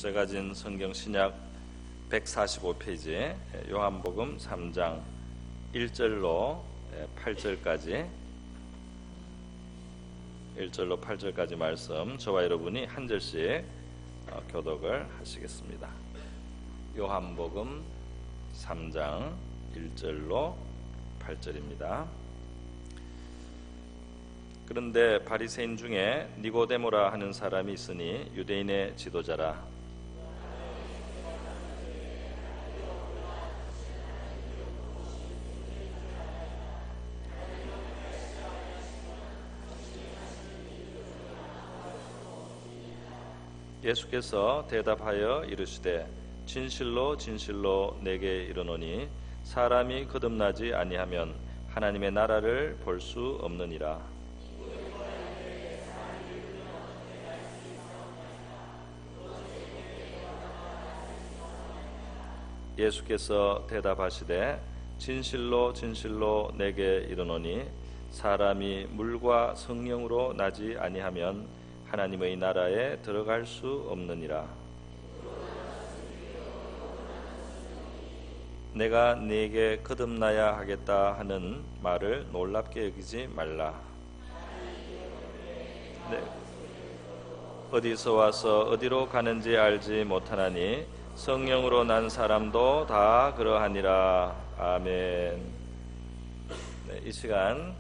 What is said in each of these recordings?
제가 진 성경 신약 145페이지 요한복음 3장 1절로 8절까지 말씀 저와 여러분이 한 절씩 교독을 하시겠습니다. 요한복음 3장 1절로 8절입니다. 그런데 바리새인 중에 니고데모라 하는 사람이 있으니 유대인의 지도자라. 예수께서 대답하여 이르시되 진실로 진실로 내게 이르노니 사람이 거듭나지 아니하면 하나님의 나라를 볼 수 없느니라. 예수께서 대답하시되 진실로 진실로 내게 이르노니 사람이 물과 성령으로 나지 아니하면 하나님의 나라에 들어갈 수 없느니라. 내가 네게 거듭나야 하겠다 하는 말을 놀랍게 여기지 말라. 어디서 와서 어디로 가는지 알지 못하나니 성령으로 난 사람도 다 그러하니라. 아멘. 이 시간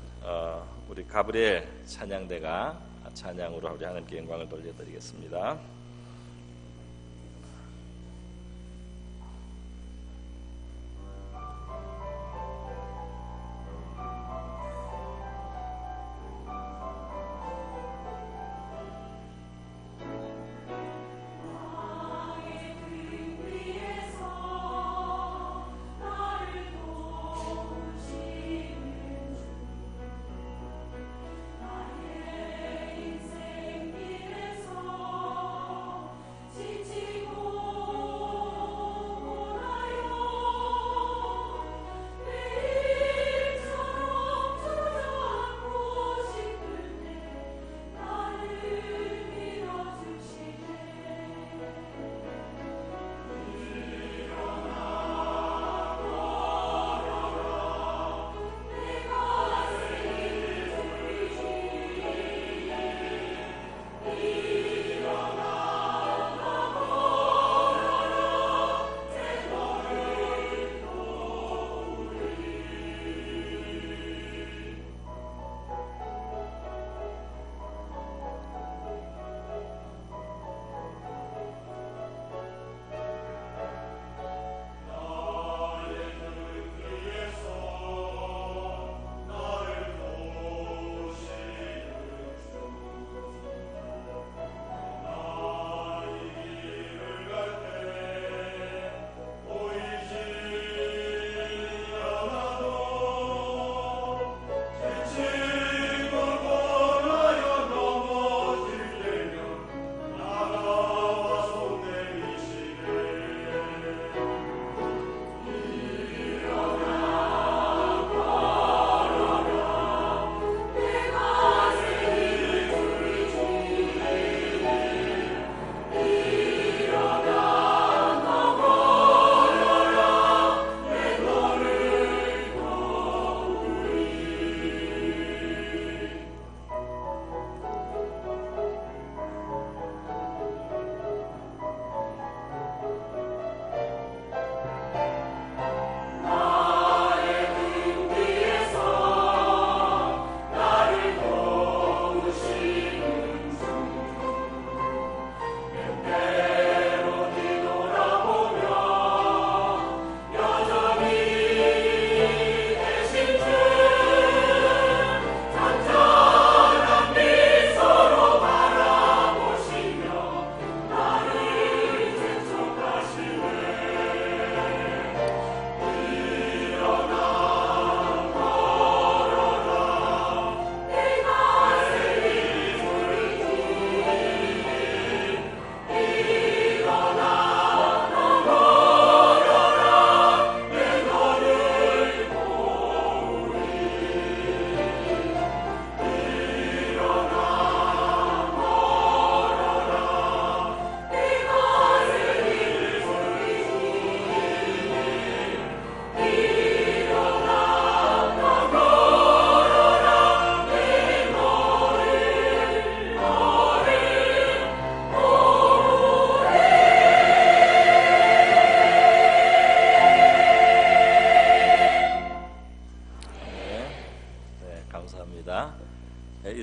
우리 가브리엘 찬양대가 찬양으로 우리 하나님께 영광을 돌려드리겠습니다.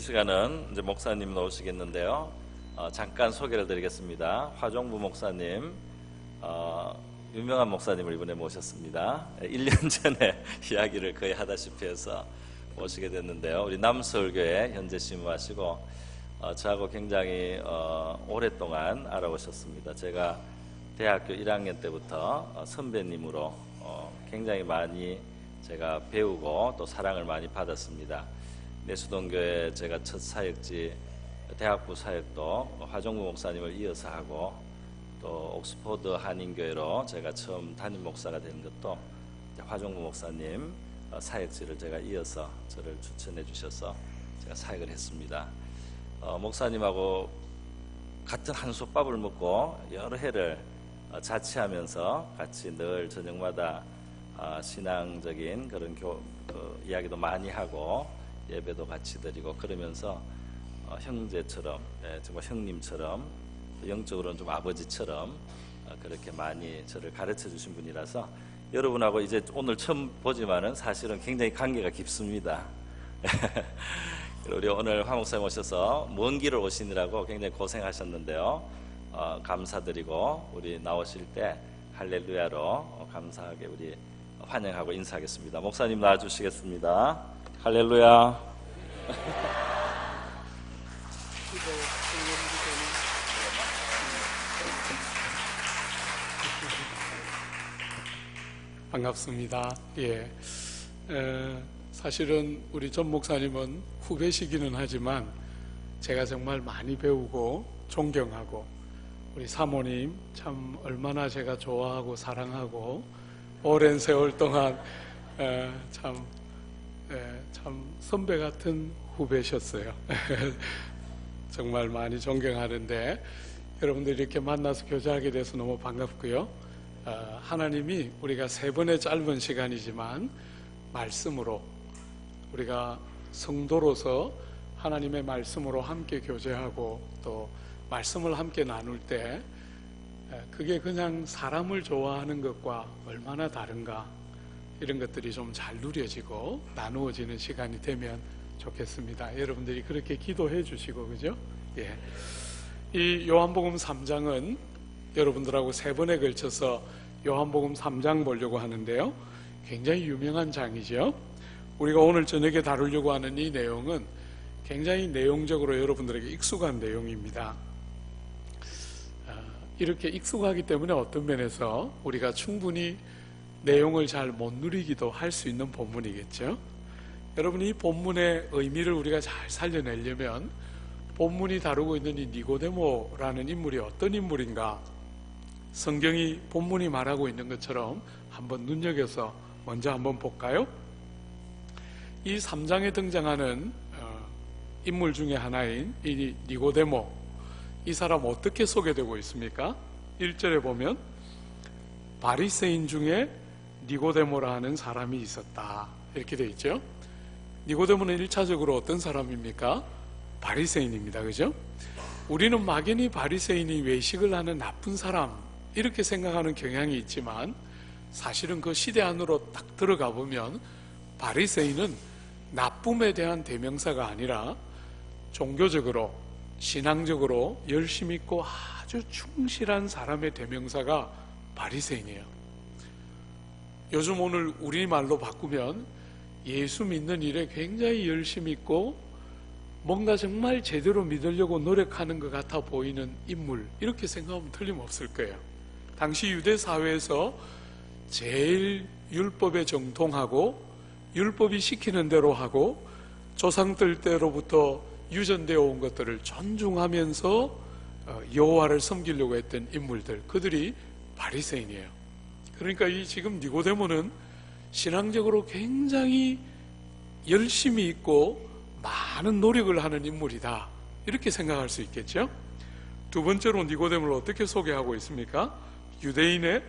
이 시간은 이제 목사님 나오시겠는데요. 잠깐 소개를 드리겠습니다. 화종부 목사님, 유명한 목사님을 이번에 모셨습니다. 1년 전에 이야기를 거의 하다시피 해서 모시게 됐는데요. 우리 남서울교회 현재 심무하시고 저하고 굉장히 오랫동안 알아오셨습니다. 제가 대학교 1학년 때부터 선배님으로 굉장히 많이 제가 배우고 또 사랑을 많이 받았습니다. 내수동교회 제가 첫 사역지 대학부 사역도 화종부 목사님을 이어서 하고, 또 옥스퍼드 한인교회로 제가 처음 담임 목사가 된 것도 화종부 목사님 사역지를 제가 이어서 저를 추천해 주셔서 제가 사역을 했습니다. 목사님하고 같은 한솥밥을 먹고 여러 해를 자취하면서 같이 늘 저녁마다 신앙적인 그런 이야기도 많이 하고 예배도 같이 드리고 그러면서 형제처럼, 정말 형님처럼, 영적으로는 좀 아버지처럼 그렇게 많이 저를 가르쳐 주신 분이라서 여러분하고 이제 오늘 처음 보지만은 사실은 굉장히 관계가 깊습니다. 우리 오늘 화 목사님 오셔서 먼 길을 오시느라고 굉장히 고생하셨는데요. 감사드리고 우리 나오실 때 할렐루야로 감사하게 우리 환영하고 인사하겠습니다. 목사님 나와주시겠습니다. 할렐루야. 반갑습니다. 사실은 우리 전 목사님은 후배시기는 하지만 제가 정말 많이 배우고 존경하고, 우리 사모님 참 얼마나 제가 좋아하고 사랑하고 오랜 세월 동안 참 선배 같은 후배셨어요. 정말 많이 존경하는데 여러분들이 이렇게 만나서 교제하게 돼서 너무 반갑고요. 하나님이 우리가 3번의 짧은 시간이지만 말씀으로, 우리가 성도로서 하나님의 말씀으로 함께 교제하고 또 말씀을 함께 나눌 때 그게 그냥 사람을 좋아하는 것과 얼마나 다른가, 이런 것들이 좀 잘 누려지고 나누어지는 시간이 되면 좋겠습니다. 여러분들이 그렇게 기도해 주시고, 그죠? 이 요한복음 3장은 여러분들하고 3번에 걸쳐서 요한복음 3장 보려고 하는데요. 굉장히 유명한 장이죠. 우리가 오늘 저녁에 다루려고 하는 이 내용은 굉장히 내용적으로 여러분들에게 익숙한 내용입니다. 이렇게 익숙하기 때문에 어떤 면에서 우리가 충분히 내용을 잘 못 누리기도 할 수 있는 본문이겠죠. 여러분, 이 본문의 의미를 우리가 잘 살려내려면 본문이 다루고 있는 이 니고데모라는 인물이 어떤 인물인가, 성경이 본문이 말하고 있는 것처럼 한번 눈여겨서 먼저 한번 볼까요? 이 3장에 등장하는 인물 중에 하나인 이 니고데모, 이 사람 어떻게 소개되고 있습니까? 1절에 보면 바리새인 중에 니고데모라 하는 사람이 있었다, 이렇게 되어 있죠. 니고데모는 1차적으로 어떤 사람입니까? 바리새인입니다. 그죠? 우리는 막연히 바리새인이 외식을 하는 나쁜 사람, 이렇게 생각하는 경향이 있지만 사실은 그 시대 안으로 딱 들어가 보면 바리새인은 나쁨에 대한 대명사가 아니라 종교적으로, 신앙적으로 열심 있고 아주 충실한 사람의 대명사가 바리새인이에요. 요즘 오늘 우리말로 바꾸면 예수 믿는 일에 굉장히 열심 있고 뭔가 정말 제대로 믿으려고 노력하는 것 같아 보이는 인물, 이렇게 생각하면 틀림없을 거예요. 당시 유대 사회에서 제일 율법에 정통하고 율법이 시키는 대로 하고 조상들 때로부터 유전되어 온 것들을 존중하면서 여호와를 섬기려고 했던 인물들, 그들이 바리새인이에요. 그러니까 이 지금 니고데모는 신앙적으로 굉장히 열심히 있고 많은 노력을 하는 인물이다, 이렇게 생각할 수 있겠죠. 두 번째로 니고데모를 어떻게 소개하고 있습니까? 유대인의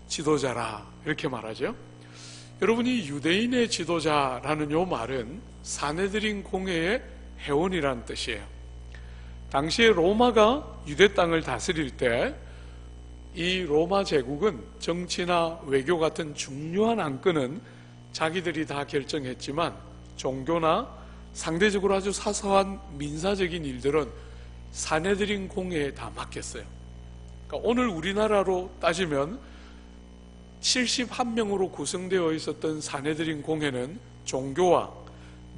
지도자라, 이렇게 말하죠. 여러분이 유대인의 지도자라는 요 말은 사네드린 공회의 회원이라는 뜻이에요. 당시에 로마가 유대 땅을 다스릴 때 이 로마 제국은 정치나 외교 같은 중요한 안건은 자기들이 다 결정했지만 종교나 상대적으로 아주 사소한 민사적인 일들은 사내들인 공회에 다 맡겼어요. 그러니까 오늘 우리나라로 따지면 71명으로 구성되어 있었던 사내들인 공회는 종교와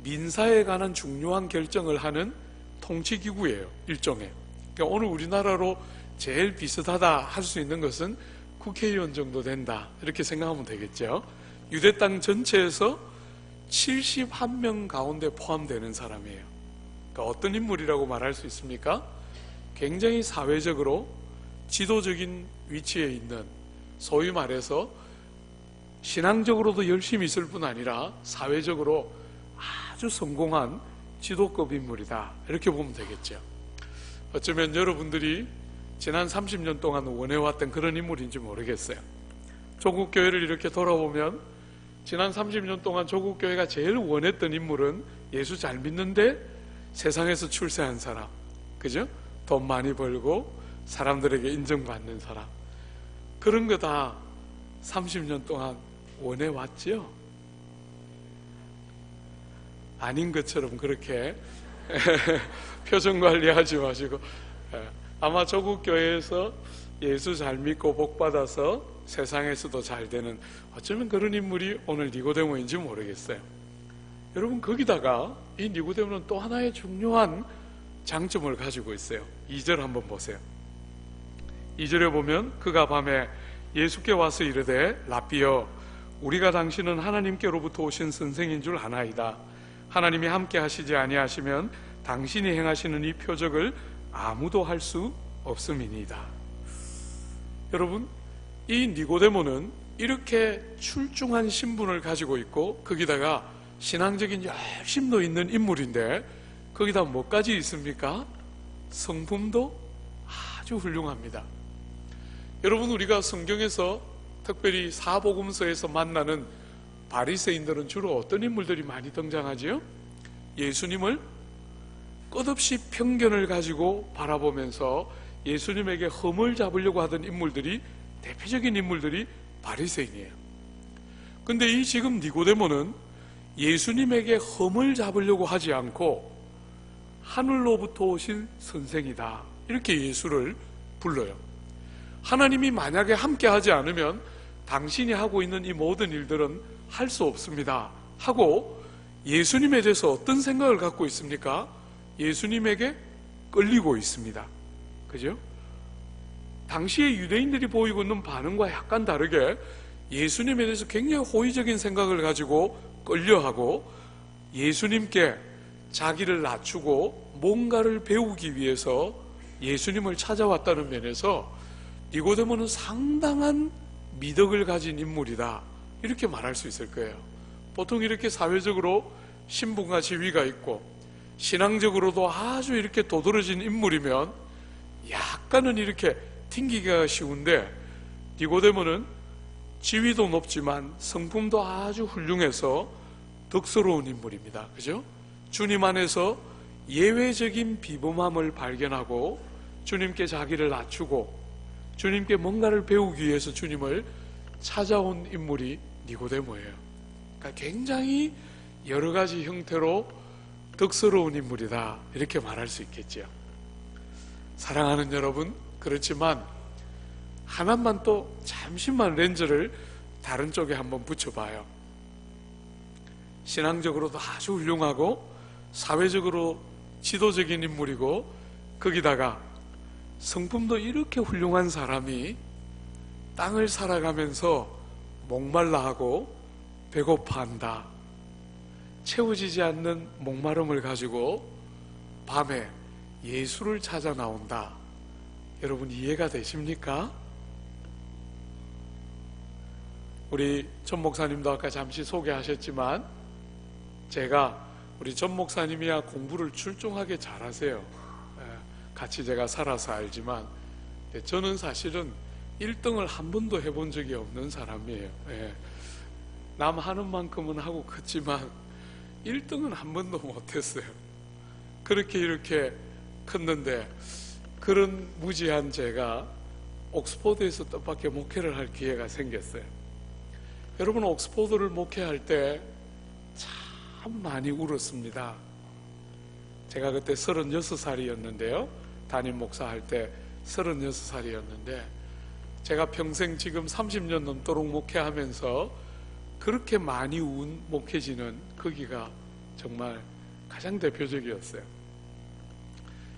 민사에 관한 중요한 결정을 하는 통치기구예요. 일종의. 그러니까 오늘 우리나라로 제일 비슷하다 할 수 있는 것은 국회의원 정도 된다, 이렇게 생각하면 되겠죠. 유대 땅 전체에서 71명 가운데 포함되는 사람이에요. 그러니까 어떤 인물이라고 말할 수 있습니까? 굉장히 사회적으로 지도적인 위치에 있는, 소위 말해서 신앙적으로도 열심히 있을 뿐 아니라 사회적으로 아주 성공한 지도급 인물이다, 이렇게 보면 되겠죠. 어쩌면 여러분들이 지난 30년 동안 원해왔던 그런 인물인지 모르겠어요. 조국교회를 이렇게 돌아보면 지난 30년 동안 조국교회가 제일 원했던 인물은 예수 잘 믿는데 세상에서 출세한 사람, 그죠? 돈 많이 벌고 사람들에게 인정받는 사람, 그런 거 다 30년 동안 원해왔죠? 아닌 것처럼 그렇게 표정 관리하지 마시고, 아마 조국교회에서 예수 잘 믿고 복받아서 세상에서도 잘 되는, 어쩌면 그런 인물이 오늘 니고데모인지 모르겠어요. 여러분, 거기다가 이 니고데모는 또 하나의 중요한 장점을 가지고 있어요. 2절 한번 보세요. 2절에 보면 그가 밤에 예수께 와서 이르되 랍비여, 우리가 당신은 하나님께로부터 오신 선생인 줄 아나이다. 하나님이 함께 하시지 아니하시면 당신이 행하시는 이 표적을 아무도 할 수 없음이니이다. 여러분, 이 니고데모는 이렇게 출중한 신분을 가지고 있고 거기다가 신앙적인 열심도 있는 인물인데 거기다 뭐까지 있습니까? 성품도 아주 훌륭합니다. 여러분, 우리가 성경에서 특별히 사복음서에서 만나는 바리새인들은 주로 어떤 인물들이 많이 등장하지요? 예수님을 끝없이 편견을 가지고 바라보면서 예수님에게 흠을 잡으려고 하던 인물들이, 대표적인 인물들이 바리새인이에요. 근데 이 지금 니고데모는 예수님에게 흠을 잡으려고 하지 않고 하늘로부터 오신 선생이다, 이렇게 예수를 불러요. 하나님이 만약에 함께 하지 않으면 당신이 하고 있는 이 모든 일들은 할 수 없습니다 하고, 예수님에 대해서 어떤 생각을 갖고 있습니까? 예수님에게 끌리고 있습니다. 그죠? 당시에 유대인들이 보이고 있는 반응과 약간 다르게 예수님에 대해서 굉장히 호의적인 생각을 가지고 끌려하고, 예수님께 자기를 낮추고 뭔가를 배우기 위해서 예수님을 찾아왔다는 면에서 니고데모는 상당한 미덕을 가진 인물이다, 이렇게 말할 수 있을 거예요. 보통 이렇게 사회적으로 신분과 지위가 있고 신앙적으로도 아주 이렇게 도드라진 인물이면 약간은 이렇게 튕기기가 쉬운데, 니고데모는 지위도 높지만 성품도 아주 훌륭해서 덕스러운 인물입니다. 그죠? 주님 안에서 예외적인 비범함을 발견하고 주님께 자기를 낮추고 주님께 뭔가를 배우기 위해서 주님을 찾아온 인물이 니고데모예요. 그러니까 굉장히 여러 가지 형태로 덕스러운 인물이다, 이렇게 말할 수 있겠죠. 사랑하는 여러분, 그렇지만 하나만 또 잠시만 렌즈를 다른 쪽에 한번 붙여봐요. 신앙적으로도 아주 훌륭하고 사회적으로 지도적인 인물이고 거기다가 성품도 이렇게 훌륭한 사람이 땅을 살아가면서 목말라하고 배고파한다, 채워지지 않는 목마름을 가지고 밤에 예수를 찾아 나온다. 여러분, 이해가 되십니까? 우리 전 목사님도 아까 잠시 소개하셨지만 제가 우리 전 목사님이야 공부를 출중하게 잘하세요. 같이 제가 살아서 알지만 저는 사실은 1등을 한 번도 해본 적이 없는 사람이에요. 남 하는 만큼은 하고 컸지만 1등은 한 번도 못했어요. 그렇게 이렇게 컸는데 그런 무지한 제가 옥스포드에서 뜻밖의 목회를 할 기회가 생겼어요. 여러분, 옥스포드를 목회할 때 참 많이 울었습니다. 제가 그때 36살이었는데요. 담임 목사 할 때 36살이었는데 제가 평생 지금 30년 넘도록 목회하면서 그렇게 많이 운 목회지는 거기가 정말 가장 대표적이었어요.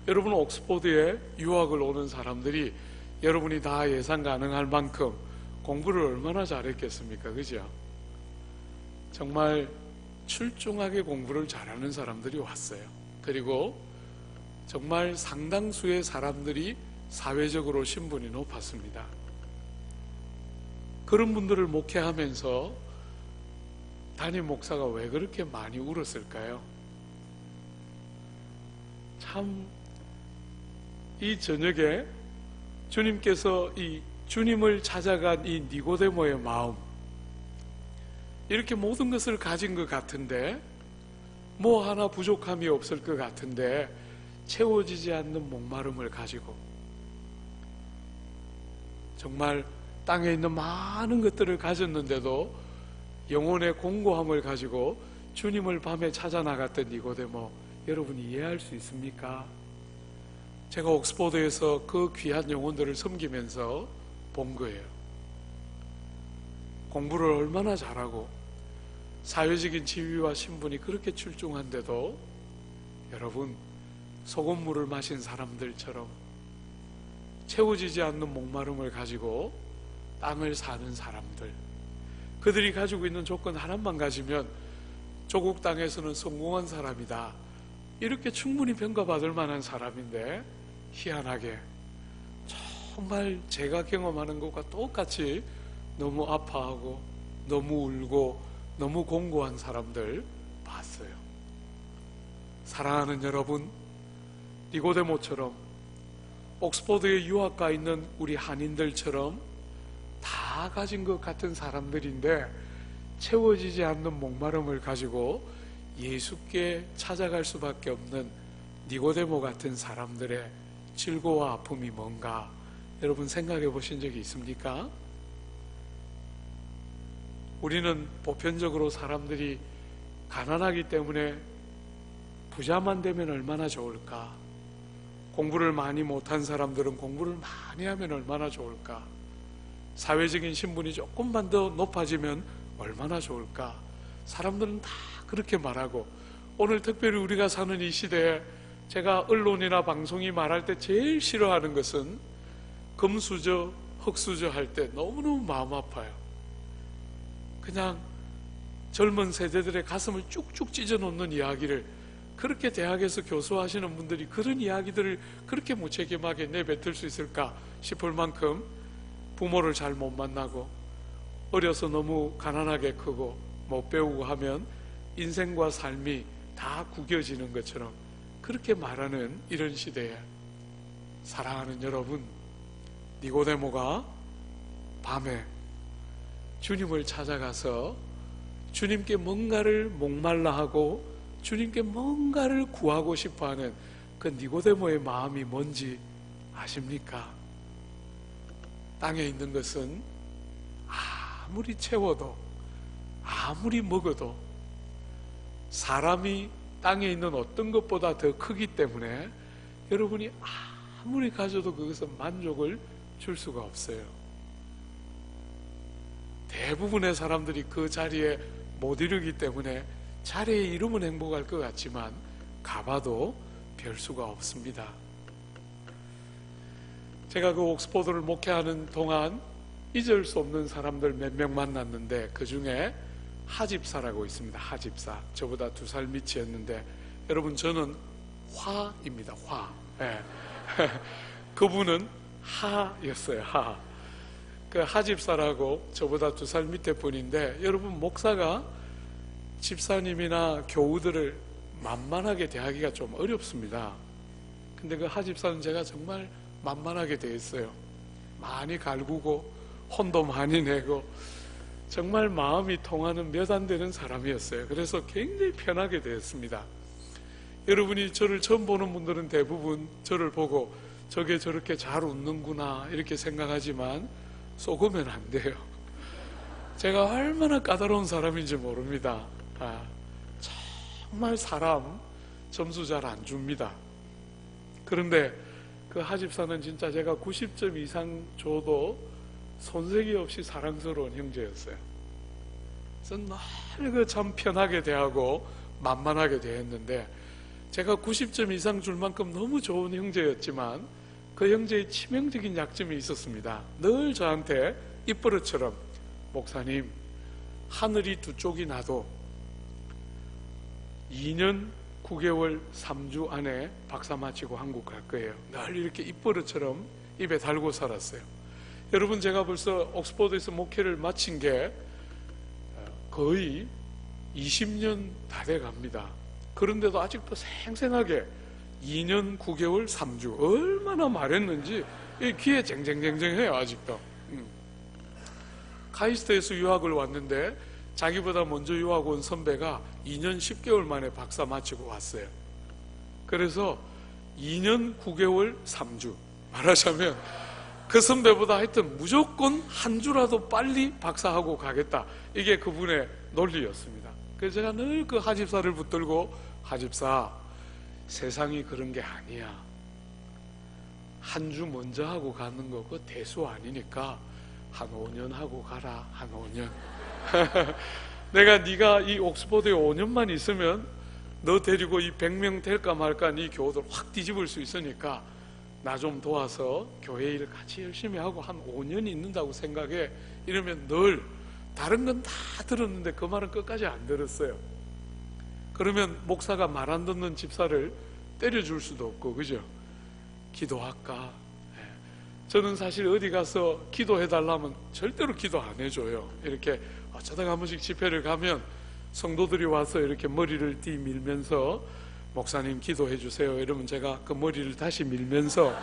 여러분, 옥스포드에 유학을 오는 사람들이 여러분이 다 예상 가능할 만큼 공부를 얼마나 잘했겠습니까? 그죠? 정말 출중하게 공부를 잘하는 사람들이 왔어요. 그리고 정말 상당수의 사람들이 사회적으로 신분이 높았습니다. 그런 분들을 목회하면서 담임 목사가 왜 그렇게 많이 울었을까요? 참, 이 저녁에 주님께서 이 주님을 찾아간 이 니고데모의 마음, 이렇게 모든 것을 가진 것 같은데, 뭐 하나 부족함이 없을 것 같은데 채워지지 않는 목마름을 가지고, 정말 땅에 있는 많은 것들을 가졌는데도 영혼의 공고함을 가지고 주님을 밤에 찾아 나갔던 니고데모, 여러분이 이해할 수 있습니까? 제가 옥스포드에서 그 귀한 영혼들을 섬기면서 본 거예요. 공부를 얼마나 잘하고 사회적인 지위와 신분이 그렇게 출중한데도 여러분, 소금물을 마신 사람들처럼 채워지지 않는 목마름을 가지고 땅을 사는 사람들, 그들이 가지고 있는 조건 하나만 가지면 조국 땅에서는 성공한 사람이다, 이렇게 충분히 평가받을 만한 사람인데, 희한하게 정말 제가 경험하는 것과 똑같이 너무 아파하고 너무 울고 너무 공고한 사람들 봤어요. 사랑하는 여러분, 니고데모처럼 옥스포드에 유학 가 있는 우리 한인들처럼 다 가진 것 같은 사람들인데 채워지지 않는 목마름을 가지고 예수께 찾아갈 수밖에 없는 니고데모 같은 사람들의 질고와 아픔이 뭔가 여러분 생각해 보신 적이 있습니까? 우리는 보편적으로 사람들이 가난하기 때문에 부자만 되면 얼마나 좋을까? 공부를 많이 못한 사람들은 공부를 많이 하면 얼마나 좋을까? 사회적인 신분이 조금만 더 높아지면 얼마나 좋을까? 사람들은 다 그렇게 말하고, 오늘 특별히 우리가 사는 이 시대에 제가 언론이나 방송이 말할 때 제일 싫어하는 것은 금수저, 흑수저 할 때 너무너무 마음 아파요. 그냥 젊은 세대들의 가슴을 쭉쭉 찢어놓는 이야기를, 그렇게 대학에서 교수하시는 분들이 그런 이야기들을 그렇게 무책임하게 내뱉을 수 있을까 싶을 만큼 부모를 잘 못 만나고 어려서 너무 가난하게 크고 못 배우고 하면 인생과 삶이 다 구겨지는 것처럼 그렇게 말하는 이런 시대에, 사랑하는 여러분, 니고데모가 밤에 주님을 찾아가서 주님께 뭔가를 목말라 하고 주님께 뭔가를 구하고 싶어하는 그 니고데모의 마음이 뭔지 아십니까? 땅에 있는 것은 아무리 채워도 아무리 먹어도 사람이 땅에 있는 어떤 것보다 더 크기 때문에 여러분이 아무리 가져도 그것은 만족을 줄 수가 없어요. 대부분의 사람들이 그 자리에 못 이르기 때문에 자리에 이르면 행복할 것 같지만 가봐도 별 수가 없습니다. 제가 그 옥스포드를 목회하는 동안 잊을 수 없는 사람들 몇 명 만났는데, 그 중에 하집사라고 있습니다. 하집사, 저보다 2살 밑이었는데, 여러분 저는 화입니다. 화. 네. 그분은 하였어요. 하. 그 하집사라고 저보다 2살 밑에 분인데, 여러분 목사가 집사님이나 교우들을 만만하게 대하기가 좀 어렵습니다. 근데 그 하집사는 제가 정말 만만하게 대했어요. 많이 갈구고 혼도 많이 내고 정말 마음이 통하는 몇 안 되는 사람이었어요. 그래서 굉장히 편하게 대했습니다. 여러분이 저를 처음 보는 분들은 대부분 저를 보고 저게 저렇게 잘 웃는구나 이렇게 생각하지만 속으면 안 돼요. 제가 얼마나 까다로운 사람인지 모릅니다. 정말 사람 점수 잘 안 줍니다. 그런데 그 하집사는 진짜 제가 90점 이상 줘도 손색이 없이 사랑스러운 형제였어요. 그래서 늘 그 참 편하게 대하고 만만하게 대했는데, 제가 90점 이상 줄 만큼 너무 좋은 형제였지만 그 형제의 치명적인 약점이 있었습니다. 늘 저한테 입버릇처럼, 목사님, 하늘이 두 쪽이 나도 2년 9개월 3주 안에 박사 마치고 한국 갈 거예요. 늘 이렇게 입버릇처럼 입에 달고 살았어요. 여러분, 제가 벌써 옥스퍼드에서 목회를 마친 게 거의 20년 다 돼 갑니다. 그런데도 아직도 생생하게 2년 9개월 3주 얼마나 말했는지 귀에 쟁쟁쟁쟁해요. 아직도. 카이스트에서 유학을 왔는데 자기보다 먼저 유학 온 선배가 2년 10개월 만에 박사 마치고 왔어요. 그래서 2년 9개월 3주, 말하자면 그 선배보다 하여튼 무조건 한 주라도 빨리 박사하고 가겠다, 이게 그분의 논리였습니다. 그래서 제가 늘 그 하집사를 붙들고, 하집사, 세상이 그런 게 아니야. 한 주 먼저 하고 가는 거 그 대수 아니니까 한 5년 하고 가라. 한 5년. 내가 네가 이 옥스퍼드에 5년만 있으면 너 데리고 이 100명 될까 말까 네 교우들 확 뒤집을 수 있으니까 나 좀 도와서 교회 일 같이 열심히 하고 한 5년 있는다고 생각해. 이러면 늘 다른 건 다 들었는데 그 말은 끝까지 안 들었어요. 그러면 목사가 말 안 듣는 집사를 때려줄 수도 없고, 그죠? 기도할까? 저는 사실 어디 가서 기도해달라면 절대로 기도 안 해줘요. 이렇게 어쩌다가 한 번씩 집회를 가면 성도들이 와서 이렇게 머리를 띠 밀면서 목사님 기도해 주세요 이러면 제가 그 머리를 다시 밀면서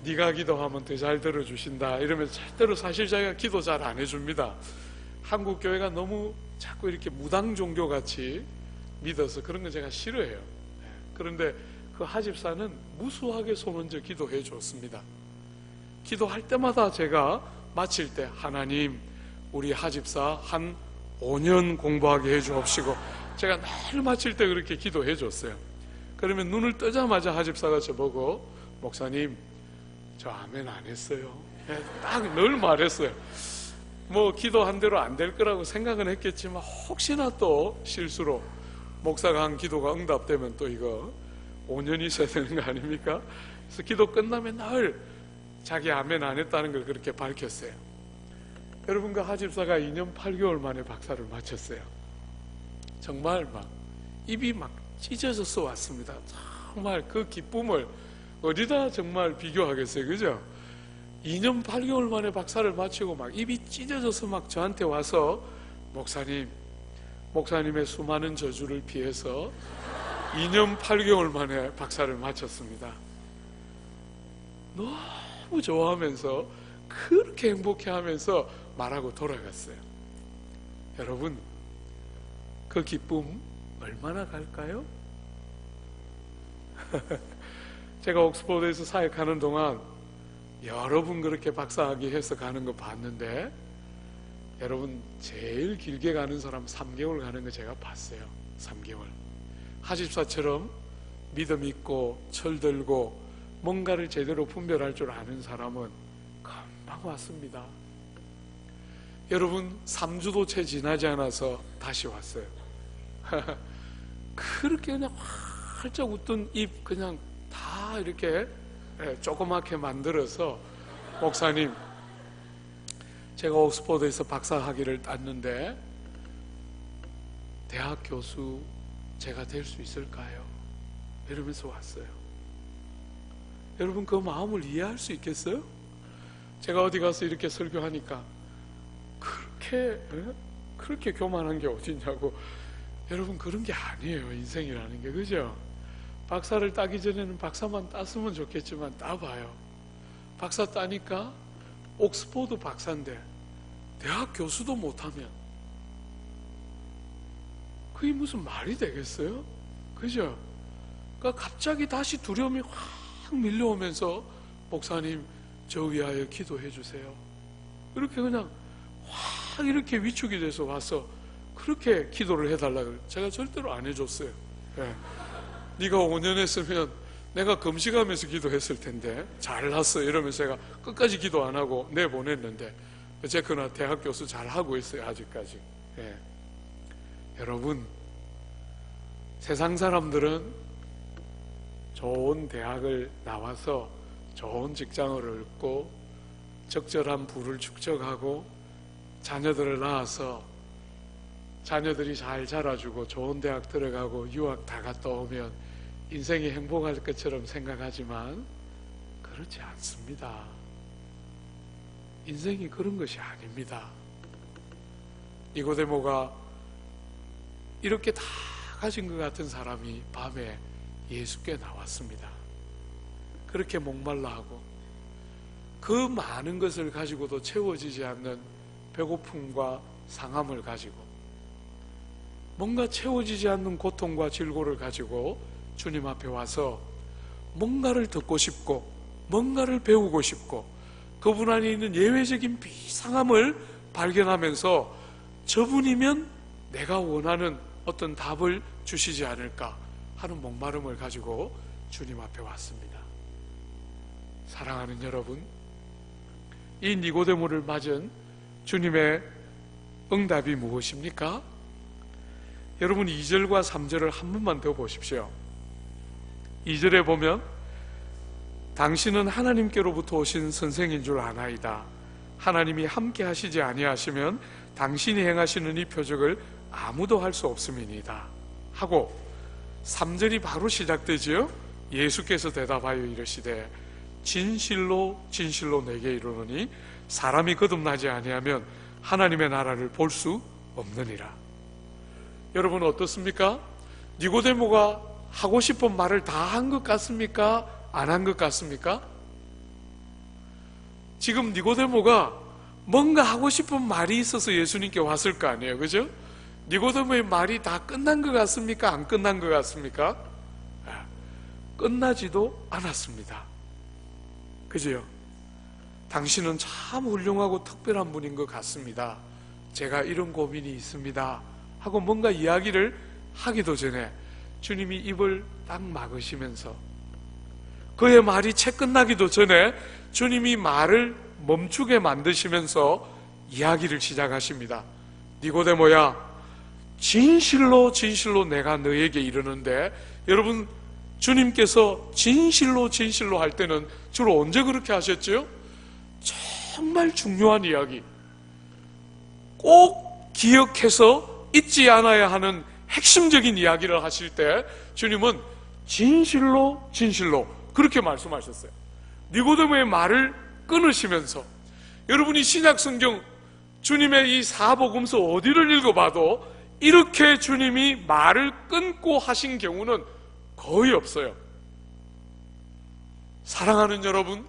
네가 기도하면 더 잘 들어주신다 이러면서 절대로 사실 자기가 기도 잘 안 해줍니다. 한국 교회가 너무 자꾸 이렇게 무당 종교같이 믿어서 그런 건 제가 싫어해요. 그런데 그 하집사는 무수하게 손 얹어 기도해 줬습니다. 기도할 때마다 제가 마칠 때, 하나님 우리 하집사 한 5년 공부하게 해 주옵시고, 제가 늘 마칠 때 그렇게 기도해 줬어요. 그러면 눈을 뜨자마자 하집사가 저보고, 목사님 저 아멘 안 했어요. 딱 늘 말했어요. 뭐 기도한 대로 안 될 거라고 생각은 했겠지만 혹시나 또 실수로 목사가 한 기도가 응답되면 또 이거 5년이 있어야 되는 거 아닙니까? 그래서 기도 끝나면 늘 자기 아멘 안 했다는 걸 그렇게 밝혔어요. 여러분, 그 하집사가 2년 8개월 만에 박사를 마쳤어요. 정말 막 입이 막 찢어져서 왔습니다. 정말 그 기쁨을 어디다 정말 비교하겠어요, 그죠? 2년 8개월 만에 박사를 마치고 막 입이 찢어져서 막 저한테 와서, 목사님의 수많은 저주를 피해서 2년 8개월 만에 박사를 마쳤습니다. 너무 좋아하면서 그렇게 행복해하면서 말하고 돌아갔어요. 여러분, 그 기쁨 얼마나 갈까요? 제가 옥스퍼드에서 사역하는 동안 여러 분 그렇게 박사학위 해서 가는 거 봤는데, 여러분 제일 길게 가는 사람 3개월 가는 거 제가 봤어요. 3개월. 하집사처럼 믿음 있고 철들고 뭔가를 제대로 분별할 줄 아는 사람은 금방 왔습니다. 여러분 3주도 채 지나지 않아서 다시 왔어요. 그렇게 그냥 활짝 웃던 입 그냥 다 이렇게 조그맣게 만들어서, 목사님 제가 옥스퍼드에서 박사학위를 땄는데 대학 교수 제가 될 수 있을까요? 이러면서 왔어요. 여러분 그 마음을 이해할 수 있겠어요? 제가 어디 가서 이렇게 설교하니까 그렇게 교만한 게 어딨냐고. 여러분 그런 게 아니에요, 인생이라는 게, 그죠? 박사를 따기 전에는 박사만 땄으면 좋겠지만 따봐요. 박사 따니까 옥스퍼드 박사인데 대학 교수도 못하면 그게 무슨 말이 되겠어요? 그죠? 그러니까 갑자기 다시 두려움이 확 밀려오면서, 목사님 저 위하여 기도해 주세요. 이렇게 그냥 확 이렇게 위축이 돼서 와서 그렇게 기도를 해달라고 제가 절대로 안 해줬어요. 예. 네가 5년 했으면 내가 금식하면서 기도했을 텐데 잘났어 이러면서 제가 끝까지 기도 안 하고 내보냈는데 어쨌거나 대학 교수 잘하고 있어요 아직까지. 예. 여러분, 세상 사람들은 좋은 대학을 나와서 좋은 직장을 얻고 적절한 부를 축적하고 자녀들을 낳아서 자녀들이 잘 자라주고 좋은 대학 들어가고 유학 다 갔다 오면 인생이 행복할 것처럼 생각하지만 그렇지 않습니다. 인생이 그런 것이 아닙니다. 니고데모가 이렇게 다 가진 것 같은 사람이 밤에 예수께 나왔습니다. 그렇게 목말라 하고 그 많은 것을 가지고도 채워지지 않는 배고픔과 상함을 가지고 뭔가 채워지지 않는 고통과 질고를 가지고 주님 앞에 와서 뭔가를 듣고 싶고 뭔가를 배우고 싶고 그분 안에 있는 예외적인 비상함을 발견하면서 저분이면 내가 원하는 어떤 답을 주시지 않을까 하는 목마름을 가지고 주님 앞에 왔습니다. 사랑하는 여러분, 이 니고데모를 맞은 주님의 응답이 무엇입니까? 여러분 2절과 3절을 한 번만 더 보십시오. 2절에 보면 당신은 하나님께로부터 오신 선생인 줄 아나이다. 하나님이 함께 하시지 아니하시면 당신이 행하시는 이 표적을 아무도 할 수 없음이니이다 하고 3절이 바로 시작되지요. 예수께서 대답하여 이르시되 진실로 진실로 내게 이르노니 사람이 거듭나지 아니하면 하나님의 나라를 볼 수 없느니라. 여러분 어떻습니까? 니고데모가 하고 싶은 말을 다 한 것 같습니까? 안 한 것 같습니까? 지금 니고데모가 뭔가 하고 싶은 말이 있어서 예수님께 왔을 거 아니에요, 그죠? 니고데모의 말이 다 끝난 것 같습니까? 안 끝난 것 같습니까? 끝나지도 않았습니다. 그죠? 당신은 참 훌륭하고 특별한 분인 것 같습니다. 제가 이런 고민이 있습니다 하고 뭔가 이야기를 하기도 전에 주님이 입을 딱 막으시면서 그의 말이 채 끝나기도 전에 주님이 말을 멈추게 만드시면서 이야기를 시작하십니다. 니고데모야, 진실로 진실로 내가 너에게 이르는데, 여러분 주님께서 진실로 진실로 할 때는 주로 언제 그렇게 하셨죠? 정말 중요한 이야기, 꼭 기억해서 잊지 않아야 하는 핵심적인 이야기를 하실 때 주님은 진실로 진실로 그렇게 말씀하셨어요. 니고데모의 말을 끊으시면서, 여러분이 신약성경 주님의 이 사복음서 어디를 읽어봐도 이렇게 주님이 말을 끊고 하신 경우는 거의 없어요. 사랑하는 여러분,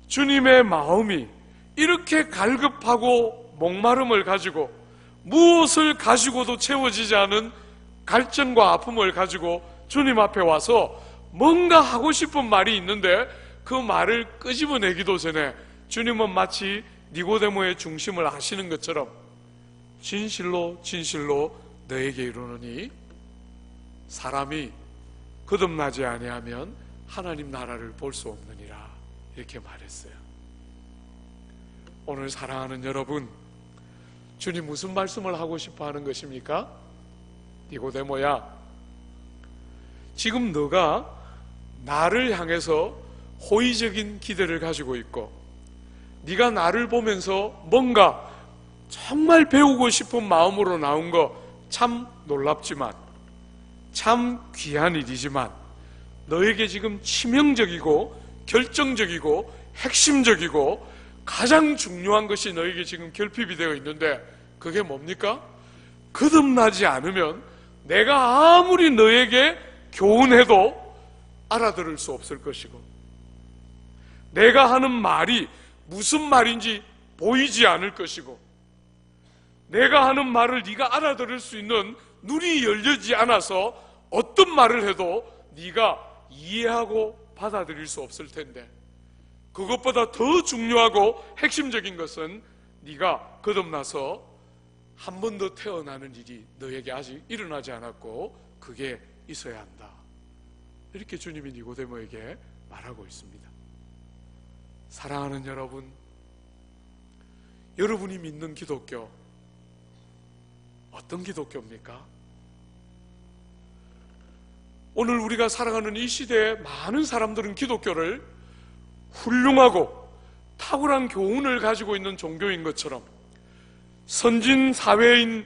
주님의 마음이 이렇게 갈급하고 목마름을 가지고 무엇을 가지고도 채워지지 않은 갈증과 아픔을 가지고 주님 앞에 와서 뭔가 하고 싶은 말이 있는데 그 말을 끄집어내기도 전에 주님은 마치 니고데모의 중심을 아시는 것처럼 진실로 진실로 너에게 이르노니 사람이 거듭나지 아니하면 하나님 나라를 볼 수 없느니라, 이렇게 말했어요. 오늘 사랑하는 여러분, 주님 무슨 말씀을 하고 싶어 하는 것입니까? 니고데모야, 지금 너가 나를 향해서 호의적인 기대를 가지고 있고 네가 나를 보면서 뭔가 정말 배우고 싶은 마음으로 나온 거 참 놀랍지만 참 귀한 일이지만 너에게 지금 치명적이고 결정적이고 핵심적이고 가장 중요한 것이 너에게 지금 결핍이 되어 있는데 그게 뭡니까? 거듭나지 않으면 내가 아무리 너에게 교훈해도 알아들을 수 없을 것이고 내가 하는 말이 무슨 말인지 보이지 않을 것이고 내가 하는 말을 네가 알아들을 수 있는 눈이 열리지 않아서 어떤 말을 해도 네가 이해하고 받아들일 수 없을 텐데, 그것보다 더 중요하고 핵심적인 것은 네가 거듭나서 한 번 더 태어나는 일이 너에게 아직 일어나지 않았고 그게 있어야 한다. 이렇게 주님이 니고데모에게 말하고 있습니다. 사랑하는 여러분, 여러분이 믿는 기독교 어떤 기독교입니까? 오늘 우리가 살아가는 이 시대에 많은 사람들은 기독교를 훌륭하고 탁월한 교훈을 가지고 있는 종교인 것처럼 선진 사회인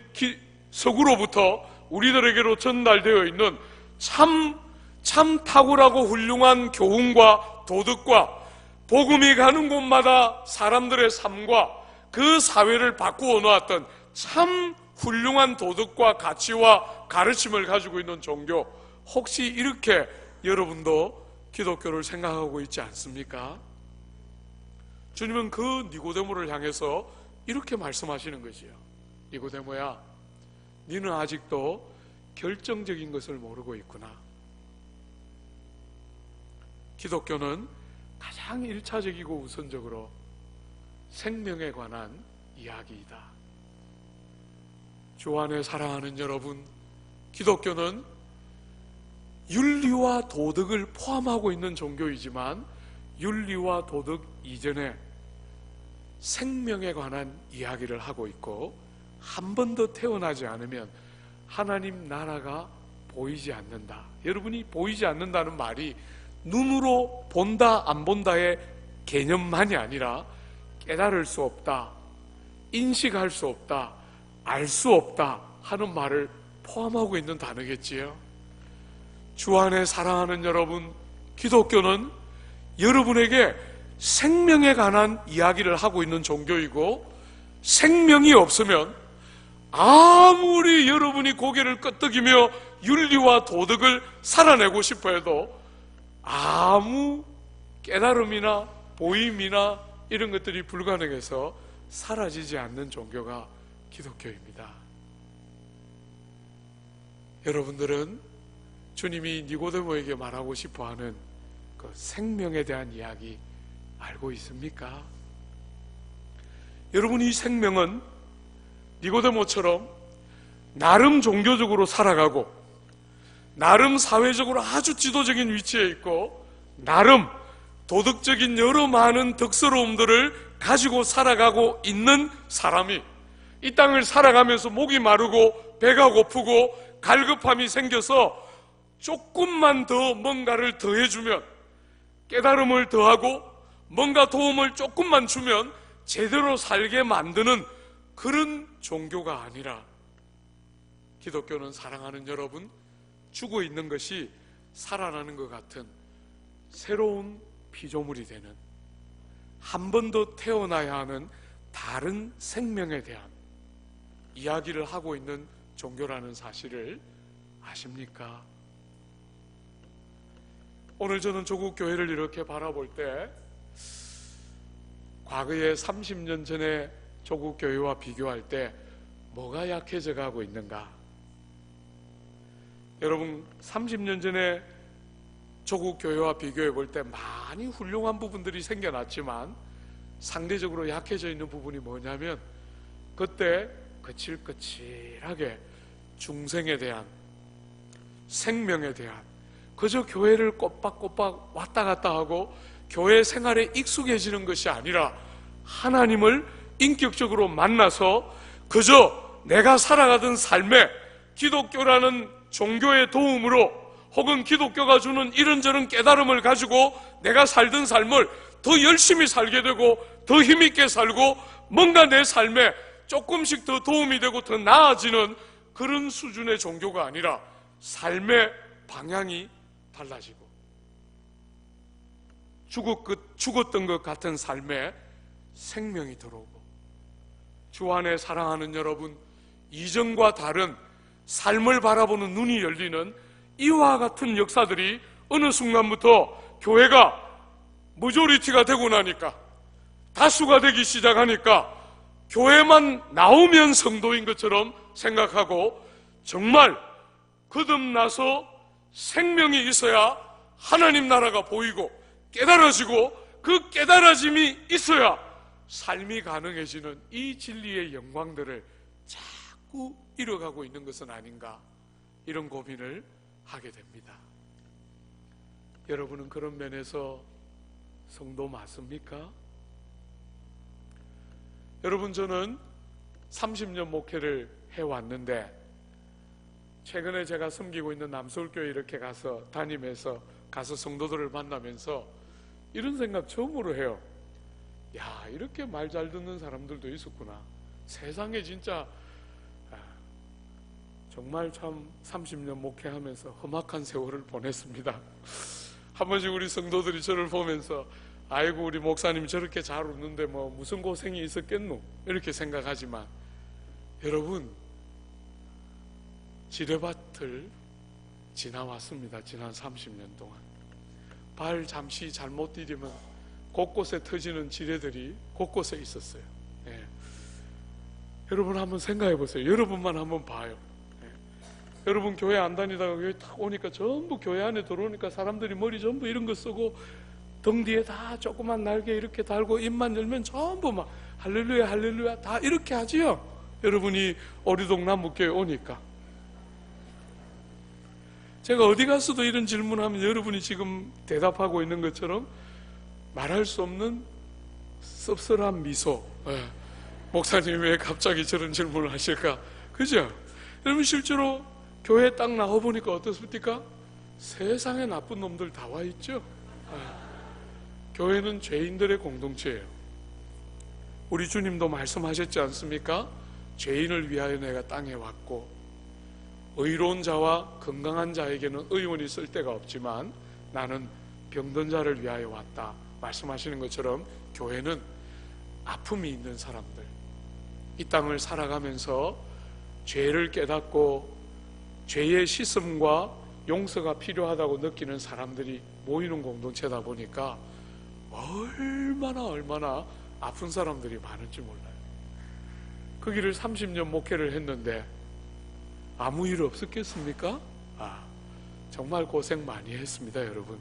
서구로부터 우리들에게로 전달되어 있는 참 탁월하고 훌륭한 교훈과 도덕과 복음이 가는 곳마다 사람들의 삶과 그 사회를 바꾸어 놓았던 참 훌륭한 도덕과 가치와 가르침을 가지고 있는 종교, 혹시 이렇게 여러분도 기독교를 생각하고 있지 않습니까? 주님은 그 니고데모를 향해서 이렇게 말씀하시는 것이요. 니고데모야, 너는 아직도 결정적인 것을 모르고 있구나. 기독교는 가장 일차적이고 우선적으로 생명에 관한 이야기이다. 주 안에 사랑하는 여러분, 기독교는 윤리와 도덕을 포함하고 있는 종교이지만 윤리와 도덕 이전에 생명에 관한 이야기를 하고 있고, 한 번 더 태어나지 않으면 하나님 나라가 보이지 않는다. 여러분이 보이지 않는다는 말이 눈으로 본다 안 본다의 개념만이 아니라 깨달을 수 없다, 인식할 수 없다, 알 수 없다 하는 말을 포함하고 있는 단어겠지요. 주 안에 사랑하는 여러분, 기독교는 여러분에게 생명에 관한 이야기를 하고 있는 종교이고, 생명이 없으면 아무리 여러분이 고개를 끄덕이며 윤리와 도덕을 살아내고 싶어 해도 아무 깨달음이나 보임이나 이런 것들이 불가능해서 사라지지 않는 종교가 기독교입니다. 여러분들은 주님이 니고데모에게 말하고 싶어하는 그 생명에 대한 이야기 알고 있습니까? 여러분, 이 생명은 니고데모처럼 나름 종교적으로 살아가고 나름 사회적으로 아주 지도적인 위치에 있고 나름 도덕적인 여러 많은 덕스러움들을 가지고 살아가고 있는 사람이 이 땅을 살아가면서 목이 마르고 배가 고프고 갈급함이 생겨서 조금만 더 뭔가를 더해주면, 깨달음을 더하고 뭔가 도움을 조금만 주면 제대로 살게 만드는 그런 종교가 아니라, 기독교는 사랑하는 여러분, 죽어 있는 것이 살아나는 것 같은 새로운 피조물이 되는, 한 번 더 태어나야 하는 다른 생명에 대한 이야기를 하고 있는 종교라는 사실을 아십니까? 오늘 저는 조국 교회를 이렇게 바라볼 때 과거에 30년 전에 조국 교회와 비교할 때 뭐가 약해져 가고 있는가? 여러분, 30년 전에 조국 교회와 비교해 볼 때 많이 훌륭한 부분들이 생겨났지만 상대적으로 약해져 있는 부분이 뭐냐면, 그때 거칠거칠하게 중생에 대한, 생명에 대한, 그저 교회를 꼬박꼬박 왔다 갔다 하고 교회 생활에 익숙해지는 것이 아니라 하나님을 인격적으로 만나서 그저 내가 살아가던 삶에 기독교라는 종교의 도움으로 혹은 기독교가 주는 이런저런 깨달음을 가지고 내가 살던 삶을 더 열심히 살게 되고 더 힘있게 살고 뭔가 내 삶에 조금씩 더 도움이 되고 더 나아지는 그런 수준의 종교가 아니라 삶의 방향이 달라지고 죽었던 것 같은 삶에 생명이 들어오고, 주 안에 사랑하는 여러분, 이전과 다른 삶을 바라보는 눈이 열리는 이와 같은 역사들이 어느 순간부터 교회가 머조리티가 되고 나니까, 다수가 되기 시작하니까 교회만 나오면 성도인 것처럼 생각하고, 정말 거듭나서 생명이 있어야 하나님 나라가 보이고 깨달아지고 그 깨달아짐이 있어야 삶이 가능해지는 이 진리의 영광들을 자꾸 잃어가고 있는 것은 아닌가, 이런 고민을 하게 됩니다. 여러분은 그런 면에서 성도 맞습니까? 여러분, 저는 30년 목회를 해왔는데 최근에 제가 섬기고 있는 남서울교회 이렇게 다니면서 가서 성도들을 만나면서 이런 생각 처음으로 해요. 야, 이렇게 말 잘 듣는 사람들도 있었구나. 세상에 진짜 정말 참 30년 목회하면서 험악한 세월을 보냈습니다. 한 번씩 우리 성도들이 저를 보면서 아이고, 우리 목사님 저렇게 잘 웃는데 뭐 무슨 고생이 있었겠노, 이렇게 생각하지만 여러분, 지뢰밭을 지나왔습니다. 지난 30년 동안 발 잠시 잘못 디디면 곳곳에 터지는 지뢰들이 곳곳에 있었어요. 예. 여러분 한번 생각해 보세요. 여러분만 한번 봐요. 예. 여러분 교회 안 다니다가 교회 딱 오니까 전부 교회 안에 들어오니까 사람들이 머리 전부 이런 거 쓰고 등 뒤에 다 조그만 날개 이렇게 달고 입만 열면 전부 막 할렐루야 할렐루야 다 이렇게 하지요. 여러분이 오리동 남북교회 오니까 제가 어디 가서도 이런 질문하면 여러분이 지금 대답하고 있는 것처럼 말할 수 없는 씁쓸한 미소. 목사님 왜 갑자기 저런 질문을 하실까? 그죠? 여러분, 실제로 교회에 딱 나와보니까 어떻습니까? 세상에 나쁜 놈들 다 와 있죠? 교회는 죄인들의 공동체예요. 우리 주님도 말씀하셨지 않습니까? 죄인을 위하여 내가 땅에 왔고, 의로운 자와 건강한 자에게는 의원이 쓸 데가 없지만 나는 병든 자를 위하여 왔다 말씀하시는 것처럼 교회는 아픔이 있는 사람들, 이 땅을 살아가면서 죄를 깨닫고 죄의 씻음과 용서가 필요하다고 느끼는 사람들이 모이는 공동체다 보니까 얼마나 아픈 사람들이 많은지 몰라요. 그 길을 30년 목회를 했는데 아무 일 없었겠습니까? 정말 고생 많이 했습니다, 여러분.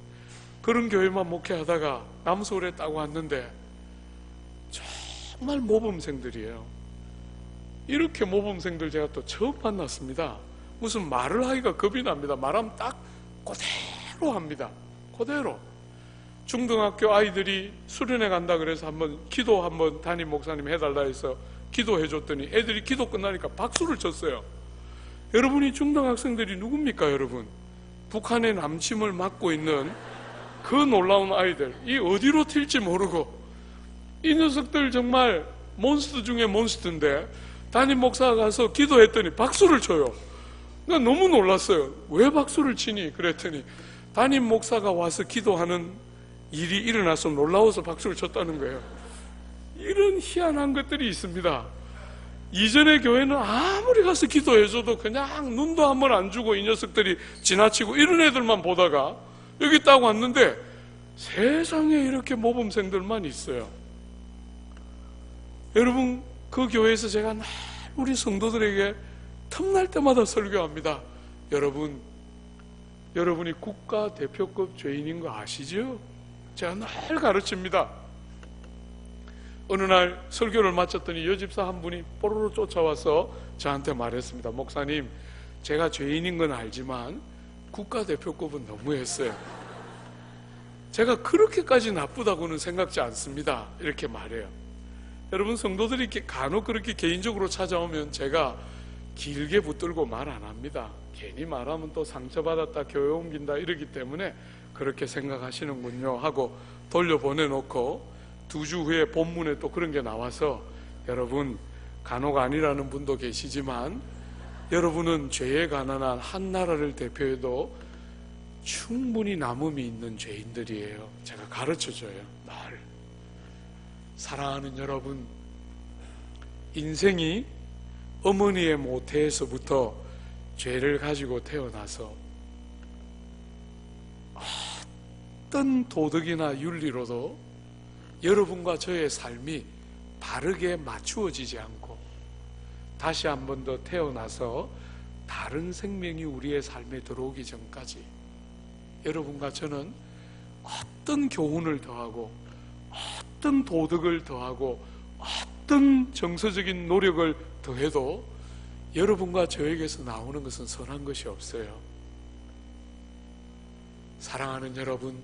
그런 교회만 목회하다가 남서울에 딱 왔는데 정말 모범생들이에요. 이렇게 모범생들 제가 또 처음 만났습니다. 무슨 말을 하기가 겁이 납니다. 말하면 딱 그대로 합니다. 그대로. 중등학교 아이들이 수련회 간다 그래서 기도 한번 담임 목사님 해달라 해서 기도해 줬더니 애들이 기도 끝나니까 박수를 쳤어요. 여러분이 중등학생들이 누굽니까, 여러분? 북한의 남침을 맡고 있는 그 놀라운 아이들, 이 어디로 튈지 모르고, 이 녀석들 정말 몬스터 중에 몬스터인데 담임 목사가 가서 기도했더니 박수를 쳐요. 나 너무 놀랐어요. 왜 박수를 치니? 그랬더니 담임 목사가 와서 기도하는 일이 일어나서 놀라워서 박수를 쳤다는 거예요. 이런 희한한 것들이 있습니다. 이전의 교회는 아무리 가서 기도해줘도 그냥 눈도 한번 안 주고 이 녀석들이 지나치고 이런 애들만 보다가 여기 딱 왔는데 세상에 이렇게 모범생들만 있어요. 여러분, 그 교회에서 제가 늘 우리 성도들에게 틈날 때마다 설교합니다. 여러분이 국가대표급 죄인인 거 아시죠? 제가 늘 가르칩니다. 어느 날 설교를 마쳤더니 여집사 한 분이 뽀로로 쫓아와서 저한테 말했습니다. 목사님, 제가 죄인인 건 알지만 국가대표급은 너무했어요. 제가 그렇게까지 나쁘다고는 생각지 않습니다. 이렇게 말해요. 여러분, 성도들이 이렇게 간혹 그렇게 개인적으로 찾아오면 제가 길게 붙들고 말 안 합니다. 괜히 말하면 또 상처받았다, 교회 옮긴다 이러기 때문에 그렇게 생각하시는군요 하고 돌려보내놓고 2주 후에 본문에 또 그런 게 나와서 여러분, 간혹 아니라는 분도 계시지만 여러분은 죄에 가난한 한 나라를 대표해도 충분히 남음이 있는 죄인들이에요. 제가 가르쳐줘요. 늘. 사랑하는 여러분, 인생이 어머니의 모태에서부터 죄를 가지고 태어나서 어떤 도덕이나 윤리로도 여러분과 저의 삶이 바르게 맞추어지지 않고 다시 한 번 더 태어나서 다른 생명이 우리의 삶에 들어오기 전까지 여러분과 저는 어떤 교훈을 더하고 어떤 도덕을 더하고 어떤 정서적인 노력을 더해도 여러분과 저에게서 나오는 것은 선한 것이 없어요. 사랑하는 여러분,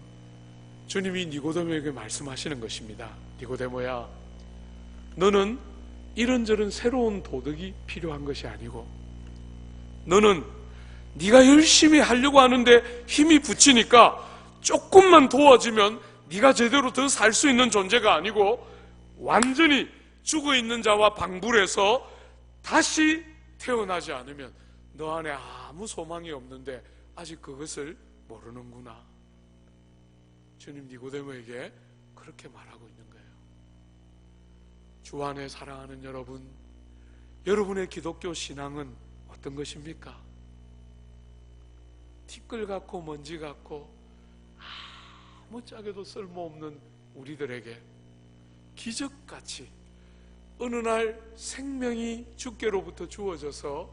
주님이 니고데모에게 말씀하시는 것입니다. 니고데모야, 너는 이런저런 새로운 도덕이 필요한 것이 아니고, 너는 네가 열심히 하려고 하는데 힘이 붙이니까 조금만 도와주면 네가 제대로 더 살 수 있는 존재가 아니고, 완전히 죽어있는 자와 방불해서 다시 태어나지 않으면 너 안에 아무 소망이 없는데 아직 그것을 모르는구나. 주님 니고데모에게 그렇게 말하고 있는 거예요. 주 안에 사랑하는 여러분, 여러분의 기독교 신앙은 어떤 것입니까? 티끌 같고 먼지 같고 아무짝에도 쓸모없는 우리들에게 기적같이 어느 날 생명이 주께로부터 주어져서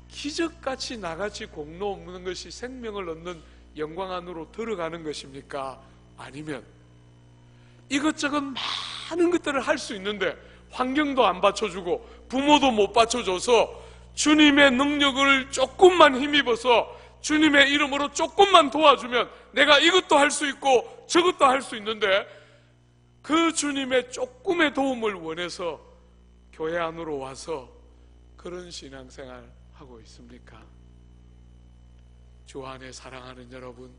기적같이 나같이 공로 없는 것이 생명을 얻는 영광 안으로 들어가는 것입니까? 아니면 이것저것 많은 것들을 할 수 있는데 환경도 안 받쳐주고 부모도 못 받쳐줘서 주님의 능력을 조금만 힘입어서 주님의 이름으로 조금만 도와주면 내가 이것도 할 수 있고 저것도 할 수 있는데, 그 주님의 조금의 도움을 원해서 교회 안으로 와서 그런 신앙생활 하고 있습니까? 주 안에 사랑하는 여러분,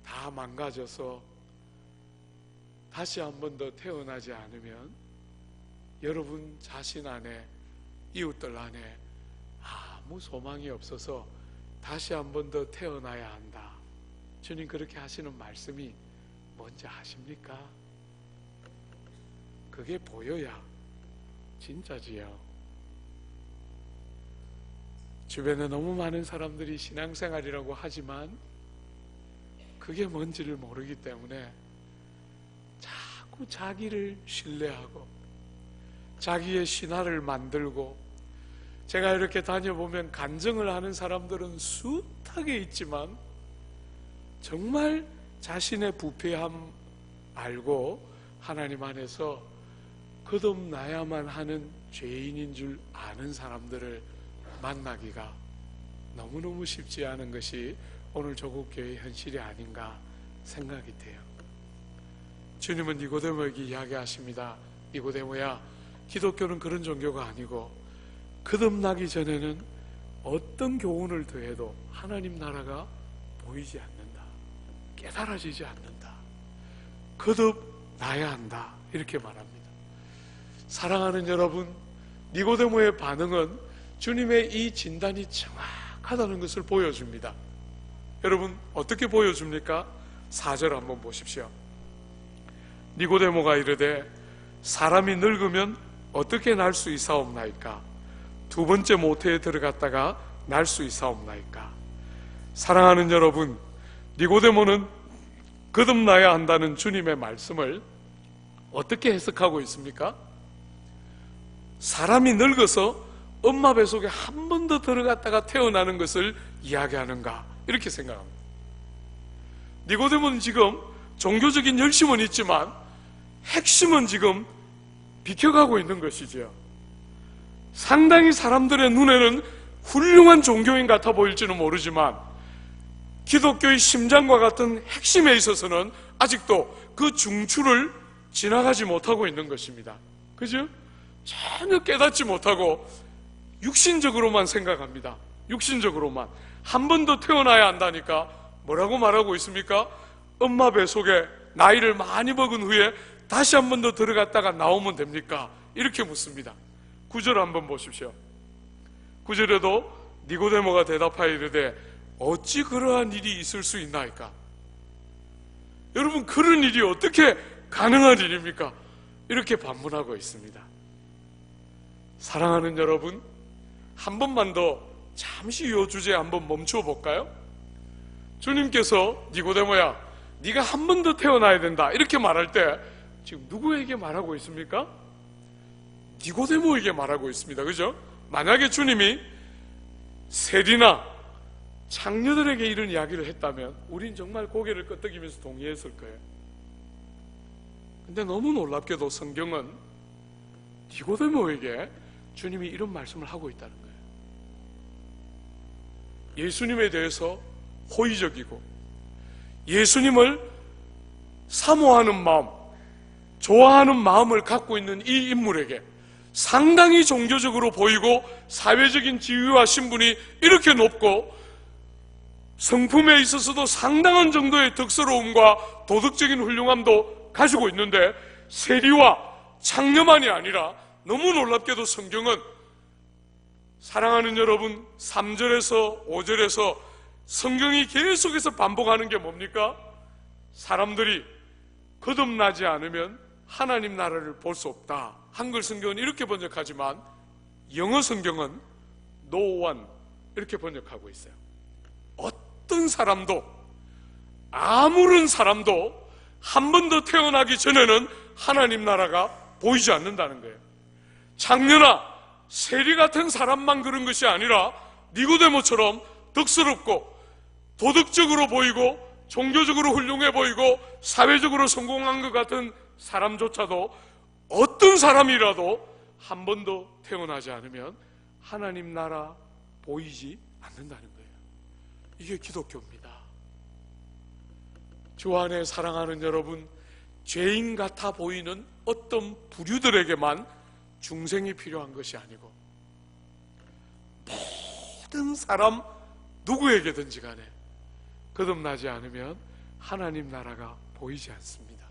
다 망가져서 다시 한 번 더 태어나지 않으면 여러분 자신 안에, 이웃들 안에 아무 소망이 없어서 다시 한 번 더 태어나야 한다. 주님 그렇게 하시는 말씀이 뭔지 아십니까? 그게 보여야 진짜지요. 주변에 너무 많은 사람들이 신앙생활이라고 하지만 그게 뭔지를 모르기 때문에 자꾸 자기를 신뢰하고 자기의 신화를 만들고, 제가 이렇게 다녀보면 간증을 하는 사람들은 숱하게 있지만 정말 자신의 부패함 알고 하나님 안에서 거듭나야만 하는 죄인인 줄 아는 사람들을 만나기가 너무너무 쉽지 않은 것이 오늘 조국교회의 현실이 아닌가 생각이 돼요. 주님은 니고데모에게 이야기하십니다. 니고데모야, 기독교는 그런 종교가 아니고 거듭나기 전에는 어떤 교훈을 더해도 하나님 나라가 보이지 않는다, 깨달아지지 않는다, 거듭나야 한다, 이렇게 말합니다. 사랑하는 여러분, 니고데모의 반응은 주님의 이 진단이 정확하다는 것을 보여줍니다. 여러분 어떻게 보여줍니까? 4절 한번 보십시오. 니고데모가 이르되 사람이 늙으면 어떻게 날 수 있사옵나이까? 두 번째 모태에 들어갔다가 날 수 있사옵나이까? 사랑하는 여러분, 니고데모는 거듭나야 한다는 주님의 말씀을 어떻게 해석하고 있습니까? 사람이 늙어서 엄마 뱃속에 한 번 더 들어갔다가 태어나는 것을 이야기하는가, 이렇게 생각합니다. 니고데모는 지금 종교적인 열심은 있지만 핵심은 지금 비켜가고 있는 것이죠. 상당히 사람들의 눈에는 훌륭한 종교인 같아 보일지는 모르지만 기독교의 심장과 같은 핵심에 있어서는 아직도 그 중추를 지나가지 못하고 있는 것입니다. 그죠? 전혀 깨닫지 못하고 육신적으로만 생각합니다. 육신적으로만. 한 번 더 태어나야 한다니까 뭐라고 말하고 있습니까? 엄마 뱃속에 나이를 많이 먹은 후에 다시 한 번 더 들어갔다가 나오면 됩니까? 이렇게 묻습니다. 9절 한번 보십시오. 9절에도 니고데모가 대답하여 이르되 어찌 그러한 일이 있을 수 있나이까? 여러분, 그런 일이 어떻게 가능한 일입니까? 이렇게 반문하고 있습니다. 사랑하는 여러분, 한 번만 더 잠시 이 주제에 한번 멈춰 볼까요? 주님께서 니고데모야, 네가 한 번 더 태어나야 된다, 이렇게 말할 때 지금 누구에게 말하고 있습니까? 니고데모에게 말하고 있습니다. 그죠? 만약에 주님이 세리나 창녀들에게 이런 이야기를 했다면 우린 정말 고개를 끄덕이면서 동의했을 거예요. 근데 너무 놀랍게도 성경은 니고데모에게 주님이 이런 말씀을 하고 있다는 거예요. 예수님에 대해서 호의적이고 예수님을 사모하는 마음, 좋아하는 마음을 갖고 있는 이 인물에게 상당히 종교적으로 보이고 사회적인 지위와 신분이 이렇게 높고 성품에 있어서도 상당한 정도의 덕스러움과 도덕적인 훌륭함도 가지고 있는데 세리와 창녀만이 아니라 너무 놀랍게도 성경은 사랑하는 여러분 3절에서 5절에서 성경이 계속해서 반복하는 게 뭡니까? 사람들이 거듭나지 않으면 하나님 나라를 볼 수 없다. 한글 성경은 이렇게 번역하지만 영어 성경은 No one 이렇게 번역하고 있어요. 어떤 사람도 아무런 사람도 한 번 더 태어나기 전에는 하나님 나라가 보이지 않는다는 거예요. 창녀나 세리 같은 사람만 그런 것이 아니라 니고데모처럼 덕스럽고 도덕적으로 보이고 종교적으로 훌륭해 보이고 사회적으로 성공한 것 같은 사람조차도 어떤 사람이라도 한 번도 태어나지 않으면 하나님 나라 보이지 않는다는 거예요. 이게 기독교입니다. 주 안에 사랑하는 여러분, 죄인 같아 보이는 어떤 부류들에게만 중생이 필요한 것이 아니고 모든 사람 누구에게든지 간에 거듭나지 않으면 하나님 나라가 보이지 않습니다.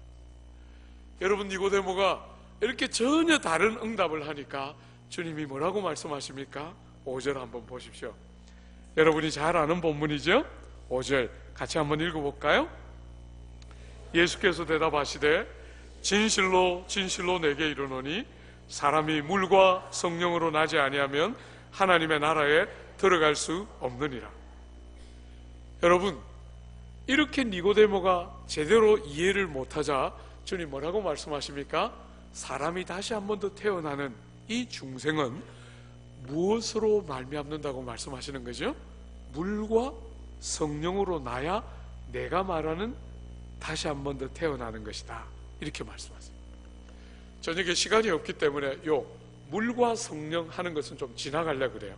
여러분, 니고데모가 이렇게 전혀 다른 응답을 하니까 주님이 뭐라고 말씀하십니까? 5절 한번 보십시오. 여러분이 잘 아는 본문이죠? 5절 같이 한번 읽어볼까요? 예수께서 대답하시되 진실로 진실로 내게 이르노니 사람이 물과 성령으로 나지 아니하면 하나님의 나라에 들어갈 수 없느니라. 여러분, 이렇게 니고데모가 제대로 이해를 못하자 주님 뭐라고 말씀하십니까? 사람이 다시 한 번 더 태어나는 이 중생은 무엇으로 말미암는다고 말씀하시는 거죠? 물과 성령으로 나야 내가 말하는 다시 한 번 더 태어나는 것이다. 이렇게 말씀하세요. 저녁에 시간이 없기 때문에 요 물과 성령 하는 것은 좀 지나가려고 그래요.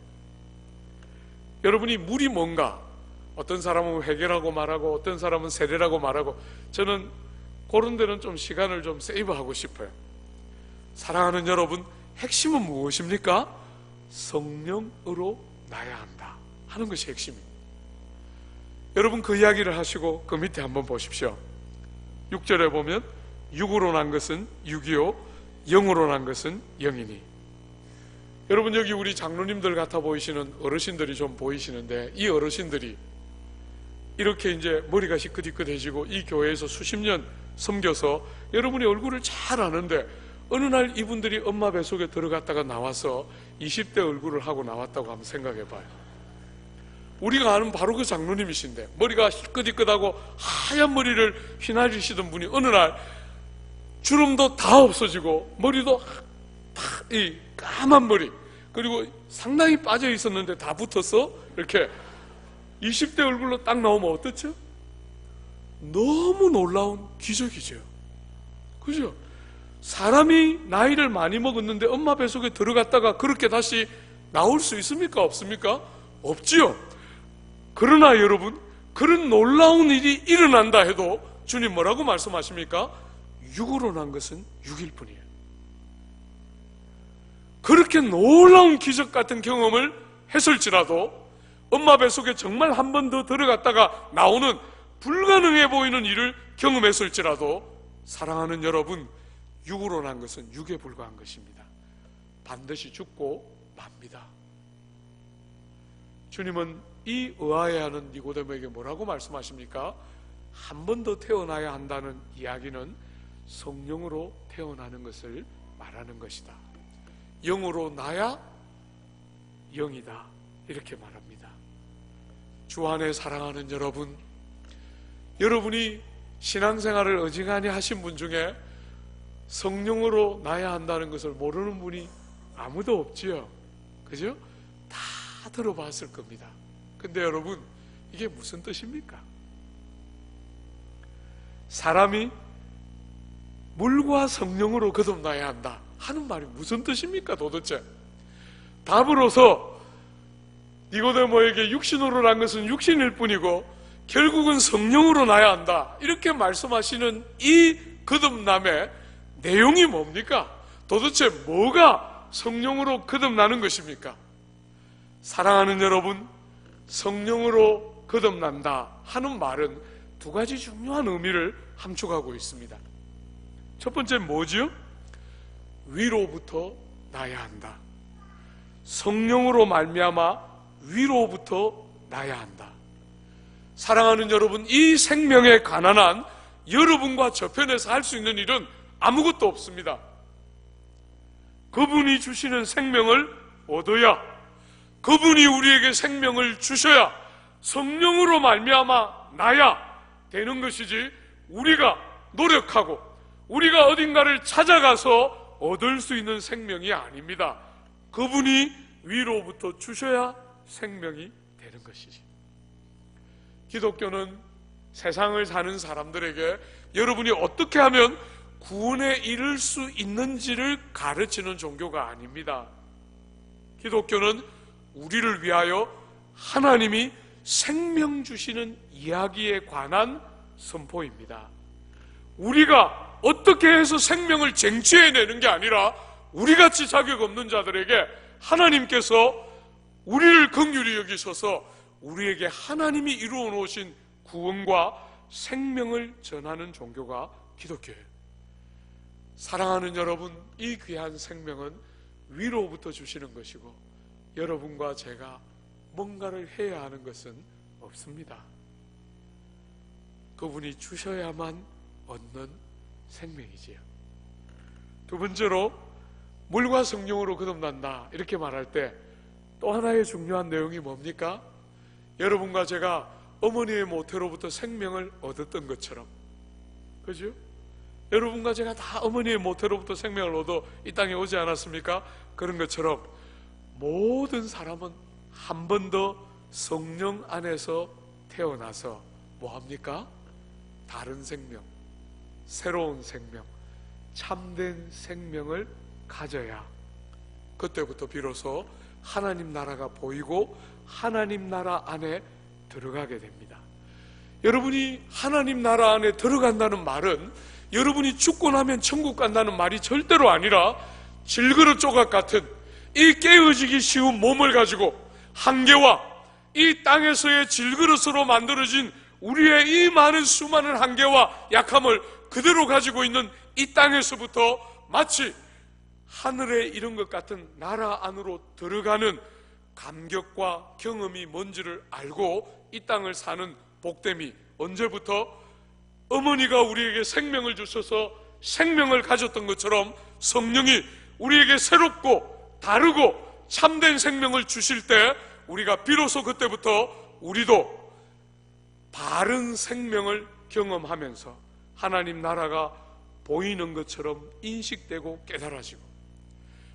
여러분이 물이 뭔가, 어떤 사람은 회개라고 말하고 어떤 사람은 세례라고 말하고, 저는 그런 데는 좀 시간을 좀 세이브하고 싶어요. 사랑하는 여러분, 핵심은 무엇입니까? 성령으로 나야 한다 하는 것이 핵심입니다. 여러분, 그 이야기를 하시고 그 밑에 한번 보십시오. 6절에 보면 육으로 난 것은 육이요 영으로 난 것은 영이니. 여러분, 여기 우리 장로님들 같아 보이시는 어르신들이 좀 보이시는데, 이 어르신들이 이렇게 이제 머리가 시끗시끗해지고 이 교회에서 수십 년 섬겨서 여러분의 얼굴을 잘 아는데, 어느 날 이분들이 엄마 뱃속에 들어갔다가 나와서 20대 얼굴을 하고 나왔다고 한번 생각해 봐요. 우리가 아는 바로 그 장로님이신데, 머리가 희끗희끗하고 하얀 머리를 휘날리시던 분이 어느 날 주름도 다 없어지고 머리도 다 이 까만 머리, 그리고 상당히 빠져 있었는데 다 붙어서 이렇게 20대 얼굴로 딱 나오면 어떻죠? 너무 놀라운 기적이죠. 그죠? 사람이 나이를 많이 먹었는데 엄마 뱃속에 들어갔다가 그렇게 다시 나올 수 있습니까? 없습니까? 없지요. 그러나 여러분, 그런 놀라운 일이 일어난다 해도 주님 뭐라고 말씀하십니까? 육으로 난 것은 육일 뿐이에요. 그렇게 놀라운 기적 같은 경험을 했을지라도, 엄마 뱃속에 정말 한 번 더 들어갔다가 나오는 불가능해 보이는 일을 경험했을지라도, 사랑하는 여러분, 육으로 난 것은 육에 불과한 것입니다. 반드시 죽고 맙니다. 주님은 이 의아해하는 니고데모에게 뭐라고 말씀하십니까? 한 번 더 태어나야 한다는 이야기는 성령으로 태어나는 것을 말하는 것이다. 영으로 나야 영이다. 이렇게 말합니다. 주 안에 사랑하는 여러분, 여러분이 신앙생활을 어지간히 하신 분 중에 성령으로 나야 한다는 것을 모르는 분이 아무도 없지요. 그죠? 다 들어봤을 겁니다. 근데 여러분, 이게 무슨 뜻입니까? 사람이 물과 성령으로 거듭나야 한다 하는 말이 무슨 뜻입니까 도대체? 답으로서 니고데모에게 육신으로 난 것은 육신일 뿐이고 결국은 성령으로 나야 한다, 이렇게 말씀하시는 이 거듭남의 내용이 뭡니까? 도대체 뭐가 성령으로 거듭나는 것입니까? 사랑하는 여러분, 성령으로 거듭난다 하는 말은 두 가지 중요한 의미를 함축하고 있습니다. 첫 번째 뭐지요? 위로부터 나야 한다. 성령으로 말미암아 위로부터 나야 한다. 사랑하는 여러분, 이 생명에 가난한 여러분과 저편에서 할 수 있는 일은 아무것도 없습니다. 그분이 주시는 생명을 얻어야, 그분이 우리에게 생명을 주셔야 성령으로 말미암아 나야 되는 것이지, 우리가 노력하고 우리가 어딘가를 찾아가서 얻을 수 있는 생명이 아닙니다. 그분이 위로부터 주셔야 생명이 되는 것이지. 기독교는 세상을 사는 사람들에게 여러분이 어떻게 하면 구원에 이를 수 있는지를 가르치는 종교가 아닙니다. 기독교는 우리를 위하여 하나님이 생명 주시는 이야기에 관한 선포입니다. 우리가 어떻게 해서 생명을 쟁취해내는 게 아니라 우리같이 자격 없는 자들에게 하나님께서 우리를 긍휼히 여기셔서 우리에게 하나님이 이루어 놓으신 구원과 생명을 전하는 종교가 기독교예요. 사랑하는 여러분, 이 귀한 생명은 위로부터 주시는 것이고 여러분과 제가 뭔가를 해야 하는 것은 없습니다. 그분이 주셔야만 얻는 생명이지요. 두 번째로 물과 성령으로 거듭난다 이렇게 말할 때 또 하나의 중요한 내용이 뭡니까? 여러분과 제가 어머니의 모태로부터 생명을 얻었던 것처럼, 그죠? 여러분과 제가 다 어머니의 모태로부터 생명을 얻어 이 땅에 오지 않았습니까? 그런 것처럼 모든 사람은 한 번 더 성령 안에서 태어나서 뭐합니까? 다른 생명, 새로운 생명, 참된 생명을 가져야 그때부터 비로소 하나님 나라가 보이고 하나님 나라 안에 들어가게 됩니다. 여러분이 하나님 나라 안에 들어간다는 말은 여러분이 죽고 나면 천국 간다는 말이 절대로 아니라 질그릇 조각 같은 이 깨어지기 쉬운 몸을 가지고 한계와 이 땅에서의 질그릇으로 만들어진 우리의 이 많은 수많은 한계와 약함을 그대로 가지고 있는 이 땅에서부터 마치 하늘에 이른 것 같은 나라 안으로 들어가는 감격과 경험이 뭔지를 알고 이 땅을 사는 복됨이 언제부터? 어머니가 우리에게 생명을 주셔서 생명을 가졌던 것처럼 성령이 우리에게 새롭고 다르고 참된 생명을 주실 때 우리가 비로소 그때부터 우리도 바른 생명을 경험하면서 하나님 나라가 보이는 것처럼 인식되고 깨달아지고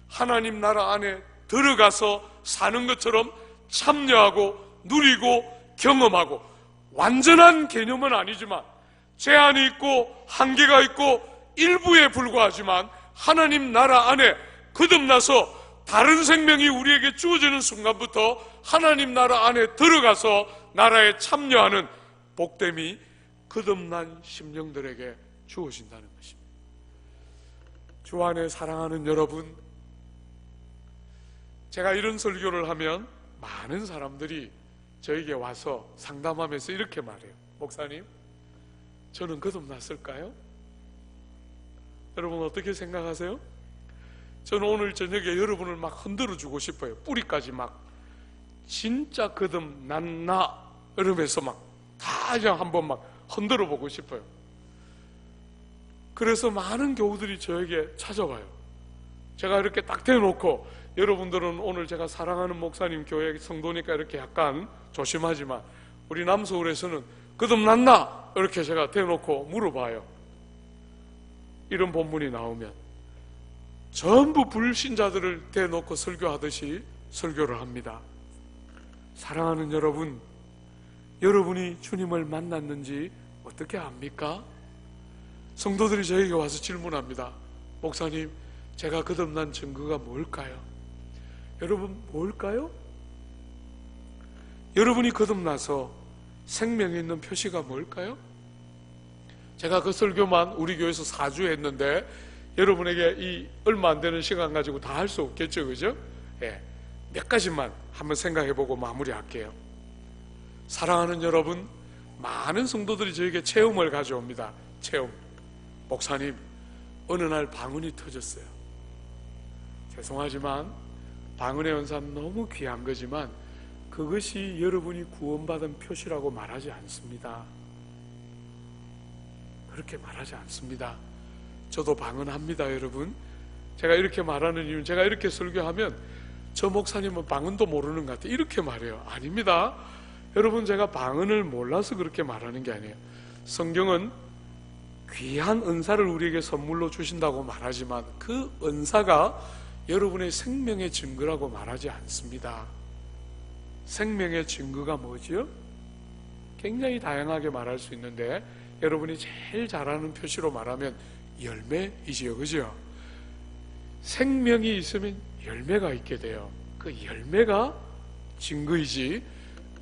하나님 나라 안에 들어가서 사는 것처럼 참여하고 누리고 경험하고, 완전한 개념은 아니지만 제한이 있고 한계가 있고 일부에 불과하지만 하나님 나라 안에 거듭나서 다른 생명이 우리에게 주어지는 순간부터 하나님 나라 안에 들어가서 나라에 참여하는 복됨이 거듭난 심령들에게 주어진다는 것입니다. 주 안에 사랑하는 여러분, 제가 이런 설교를 하면 많은 사람들이 저에게 와서 상담하면서 이렇게 말해요. 목사님, 저는 거듭났을까요? 여러분 어떻게 생각하세요? 저는 오늘 저녁에 여러분을 막 흔들어 주고 싶어요. 뿌리까지 막 진짜 거듭났나 이러면서 막 다 그냥 한번 막 흔들어 보고 싶어요. 그래서 많은 교우들이 저에게 찾아와요. 제가 이렇게 딱 대놓고, 여러분들은 오늘 제가 사랑하는 목사님 교회 성도니까 이렇게 약간 조심하지만 우리 남서울에서는 거듭났나? 이렇게 제가 대놓고 물어봐요. 이런 본문이 나오면 전부 불신자들을 대놓고 설교하듯이 설교를 합니다. 사랑하는 여러분, 여러분이 주님을 만났는지 어떻게 압니까? 성도들이 저에게 와서 질문합니다. 목사님, 제가 거듭난 증거가 뭘까요? 여러분, 뭘까요? 여러분이 거듭나서 생명에 있는 표시가 뭘까요? 제가 그 설교만 우리 교회에서 4주 했는데 여러분에게 이 얼마 안 되는 시간 가지고 다 할 수 없겠죠, 그죠? 예, 몇 가지만 한번 생각해보고 마무리할게요. 사랑하는 여러분, 많은 성도들이 저에게 체험을 가져옵니다. 체험. 목사님, 어느 날 방언이 터졌어요. 죄송하지만 방언의 연사는 너무 귀한 거지만 그것이 여러분이 구원받은 표시라고 말하지 않습니다. 그렇게 말하지 않습니다. 저도 방언합니다, 여러분. 제가 이렇게 말하는 이유는 제가 이렇게 설교하면 저 목사님은 방언도 모르는 것 같아요, 이렇게 말해요. 아닙니다. 여러분, 제가 방언을 몰라서 그렇게 말하는 게 아니에요. 성경은 귀한 은사를 우리에게 선물로 주신다고 말하지만 그 은사가 여러분의 생명의 증거라고 말하지 않습니다. 생명의 증거가 뭐지요? 굉장히 다양하게 말할 수 있는데 여러분이 제일 잘하는 표시로 말하면 열매이지요, 그죠? 생명이 있으면 열매가 있게 돼요. 그 열매가 증거이지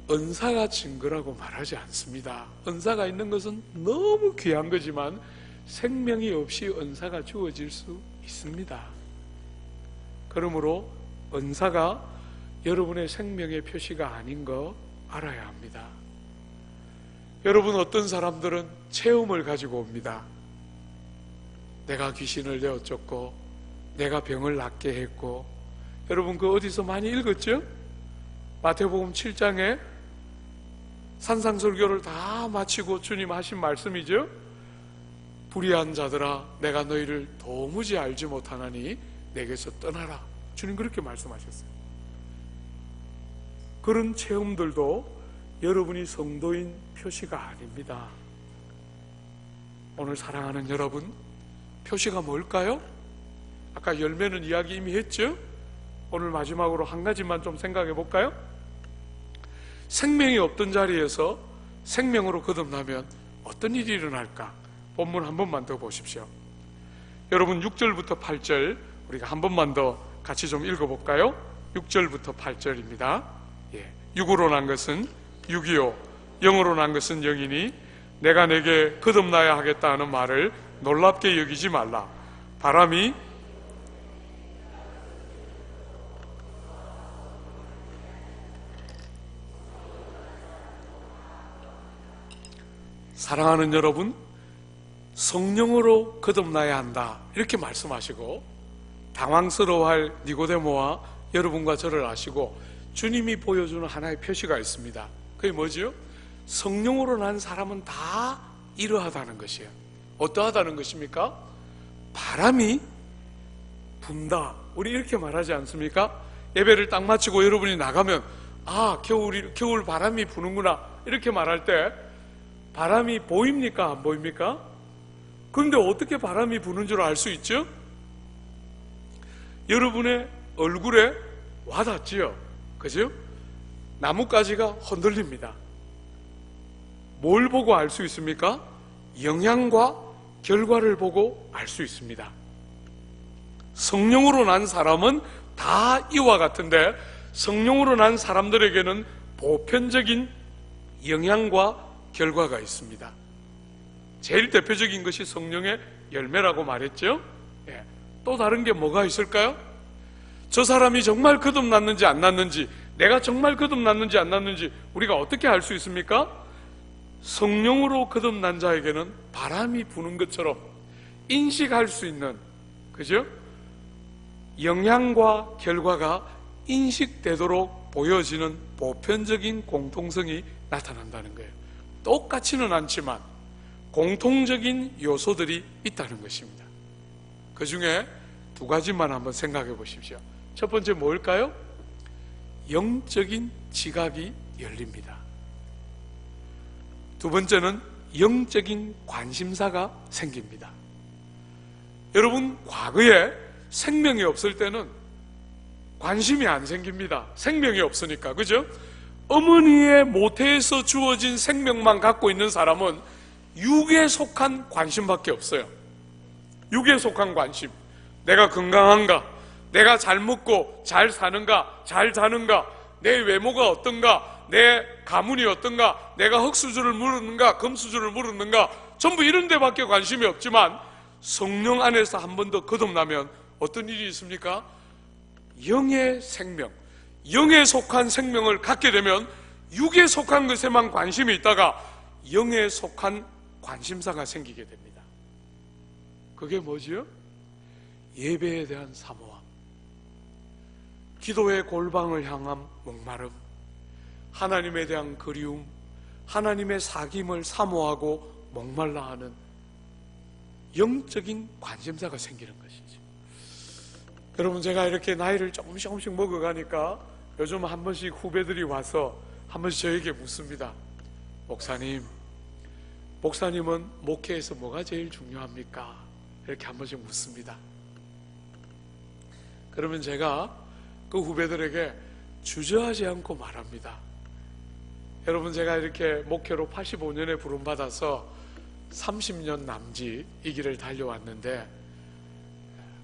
은사가 증거라고 말하지 않습니다. 은사가 있는 것은 너무 귀한 거지만 생명이 없이 은사가 주어질 수 있습니다. 그러므로 은사가 여러분의 생명의 표시가 아닌 거 알아야 합니다. 여러분, 어떤 사람들은 체험을 가지고 옵니다. 내가 귀신을 내어쫓고 내가 병을 낫게 했고, 여러분 그 어디서 많이 읽었죠? 마태복음 7장에 산상설교를 다 마치고 주님 하신 말씀이죠. 불의한 자들아, 내가 너희를 도무지 알지 못하나니 내게서 떠나라. 주님 그렇게 말씀하셨어요. 그런 체험들도 여러분이 성도인 표시가 아닙니다. 오늘 사랑하는 여러분, 표시가 뭘까요? 아까 열매는 이야기 이미 했죠? 오늘 마지막으로 한 가지만 좀 생각해 볼까요? 생명이 없던 자리에서 생명으로 거듭나면 어떤 일이 일어날까? 본문 한 번만 더 보십시오. 여러분, 6절부터 8절 우리가 한 번만 더 같이 좀 읽어볼까요? 6절부터 8절입니다. 6으로 난 것은 6이요, 0으로 난 것은 0이니 내가 내게 거듭나야 하겠다 하는 말을 놀랍게 여기지 말라. 바람이 사랑하는 여러분, 성령으로 거듭나야 한다 이렇게 말씀하시고 당황스러워할 니고데모와 여러분과 저를 아시고 주님이 보여주는 하나의 표시가 있습니다. 그게 뭐지요? 성령으로 난 사람은 다 이러하다는 것이에요. 어떠하다는 것입니까? 바람이 분다. 우리 이렇게 말하지 않습니까? 예배를 딱 마치고 여러분이 나가면 아, 겨울 바람이 부는구나 이렇게 말할 때 바람이 보입니까? 안 보입니까? 그런데 어떻게 바람이 부는 줄 알 수 있죠? 여러분의 얼굴에 와닿지요? 그죠? 나뭇가지가 흔들립니다. 뭘 보고 알 수 있습니까? 영향과 결과를 보고 알 수 있습니다. 성령으로 난 사람은 다 이와 같은데 성령으로 난 사람들에게는 보편적인 영향과 결과가 있습니다. 제일 대표적인 것이 성령의 열매라고 말했죠. 또 다른 게 뭐가 있을까요? 저 사람이 정말 거듭났는지 안 났는지, 내가 정말 거듭났는지 안 났는지 우리가 어떻게 알 수 있습니까? 성령으로 거듭난 자에게는 바람이 부는 것처럼 인식할 수 있는, 그죠? 영향과 결과가 인식되도록 보여지는 보편적인 공통성이 나타난다는 거예요. 똑같지는 않지만 공통적인 요소들이 있다는 것입니다. 그 중에 두 가지만 한번 생각해 보십시오. 첫 번째 뭘까요? 영적인 지각이 열립니다. 두 번째는 영적인 관심사가 생깁니다. 여러분, 과거에 생명이 없을 때는 관심이 안 생깁니다. 생명이 없으니까, 그죠? 어머니의 모태에서 주어진 생명만 갖고 있는 사람은 육에 속한 관심밖에 없어요. 육에 속한 관심. 내가 건강한가? 내가 잘 먹고 잘 사는가? 잘 자는가? 내 외모가 어떤가? 내 가문이 어떤가, 내가 흙수저를 물었는가 금수저를 물었는가, 전부 이런 데밖에 관심이 없지만 성령 안에서 한 번 더 거듭나면 어떤 일이 있습니까? 영의 생명, 영에 속한 생명을 갖게 되면 육에 속한 것에만 관심이 있다가 영에 속한 관심사가 생기게 됩니다. 그게 뭐지요? 예배에 대한 사모함, 기도의 골방을 향한 목마름, 하나님에 대한 그리움, 하나님의 사귐을 사모하고 목말라 하는 영적인 관심사가 생기는 것이죠. 여러분, 제가 이렇게 나이를 조금씩 먹어가니까 요즘 한 번씩 후배들이 와서 한 번씩 저에게 묻습니다. 목사님은 목회에서 뭐가 제일 중요합니까? 이렇게 한 번씩 묻습니다. 그러면 제가 그 후배들에게 주저하지 않고 말합니다. 여러분, 제가 이렇게 목회로 85년에 부름받아서 30년 남짓 이 길을 달려왔는데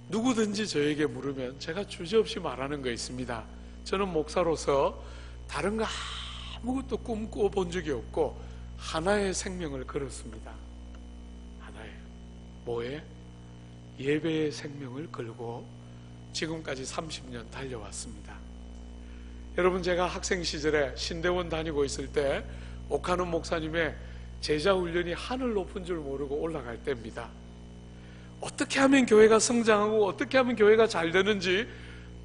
누구든지 저에게 물으면 제가 주저없이 말하는 거 있습니다. 저는 목사로서 다른 거 아무것도 꿈꿔 본 적이 없고 하나의 생명을 걸었습니다. 하나예요. 뭐에? 예배의 생명을 걸고 지금까지 30년 달려왔습니다. 여러분, 제가 학생 시절에 신대원 다니고 있을 때 옥하는 목사님의 제자 훈련이 하늘 높은 줄 모르고 올라갈 때입니다. 어떻게 하면 교회가 성장하고 어떻게 하면 교회가 잘 되는지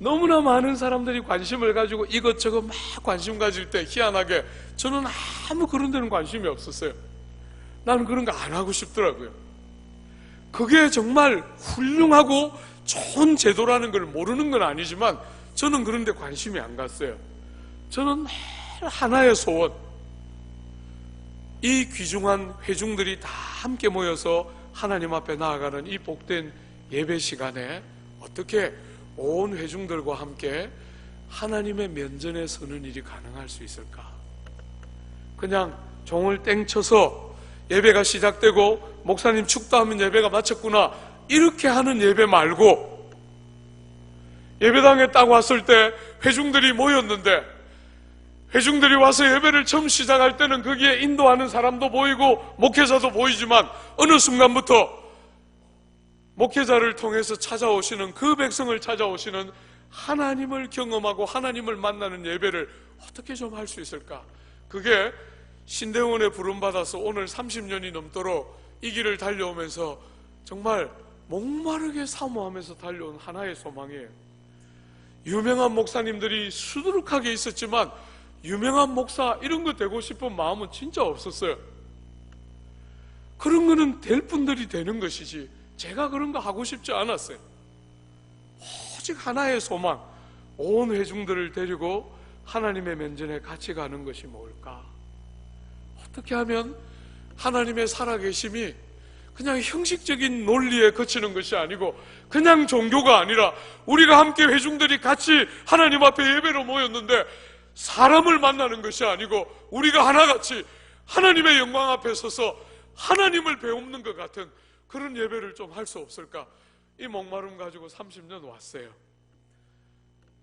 너무나 많은 사람들이 관심을 가지고 이것저것 막 관심 가질 때 희한하게 저는 아무 그런 데는 관심이 없었어요. 나는 그런 거 안 하고 싶더라고요. 그게 정말 훌륭하고 좋은 제도라는 걸 모르는 건 아니지만 저는 그런 데 관심이 안 갔어요. 저는 매일 하나의 소원, 이 귀중한 회중들이 다 함께 모여서 하나님 앞에 나아가는 이 복된 예배 시간에 어떻게 온 회중들과 함께 하나님의 면전에 서는 일이 가능할 수 있을까? 그냥 종을 땡쳐서 예배가 시작되고 목사님 축도하면 예배가 마쳤구나 이렇게 하는 예배 말고, 예배당에 딱 왔을 때 회중들이 모였는데 회중들이 와서 예배를 처음 시작할 때는 거기에 인도하는 사람도 보이고 목회자도 보이지만 어느 순간부터 목회자를 통해서 찾아오시는 그 백성을 찾아오시는 하나님을 경험하고 하나님을 만나는 예배를 어떻게 좀 할 수 있을까? 그게 신대원에 부름받아서 오늘 30년이 넘도록 이 길을 달려오면서 정말 목마르게 사모하면서 달려온 하나의 소망이에요. 유명한 목사님들이 수두룩하게 있었지만 유명한 목사 이런 거 되고 싶은 마음은 진짜 없었어요. 그런 거는 될 분들이 되는 것이지 제가 그런 거 하고 싶지 않았어요. 오직 하나의 소망, 온 회중들을 데리고 하나님의 면전에 같이 가는 것이 뭘까? 어떻게 하면 하나님의 살아계심이 그냥 형식적인 논리에 그치는 것이 아니고 그냥 종교가 아니라 우리가 함께 회중들이 같이 하나님 앞에 예배로 모였는데 사람을 만나는 것이 아니고 우리가 하나같이 하나님의 영광 앞에 서서 하나님을 배우는 것 같은 그런 예배를 좀 할 수 없을까? 이 목마름 가지고 30년 왔어요.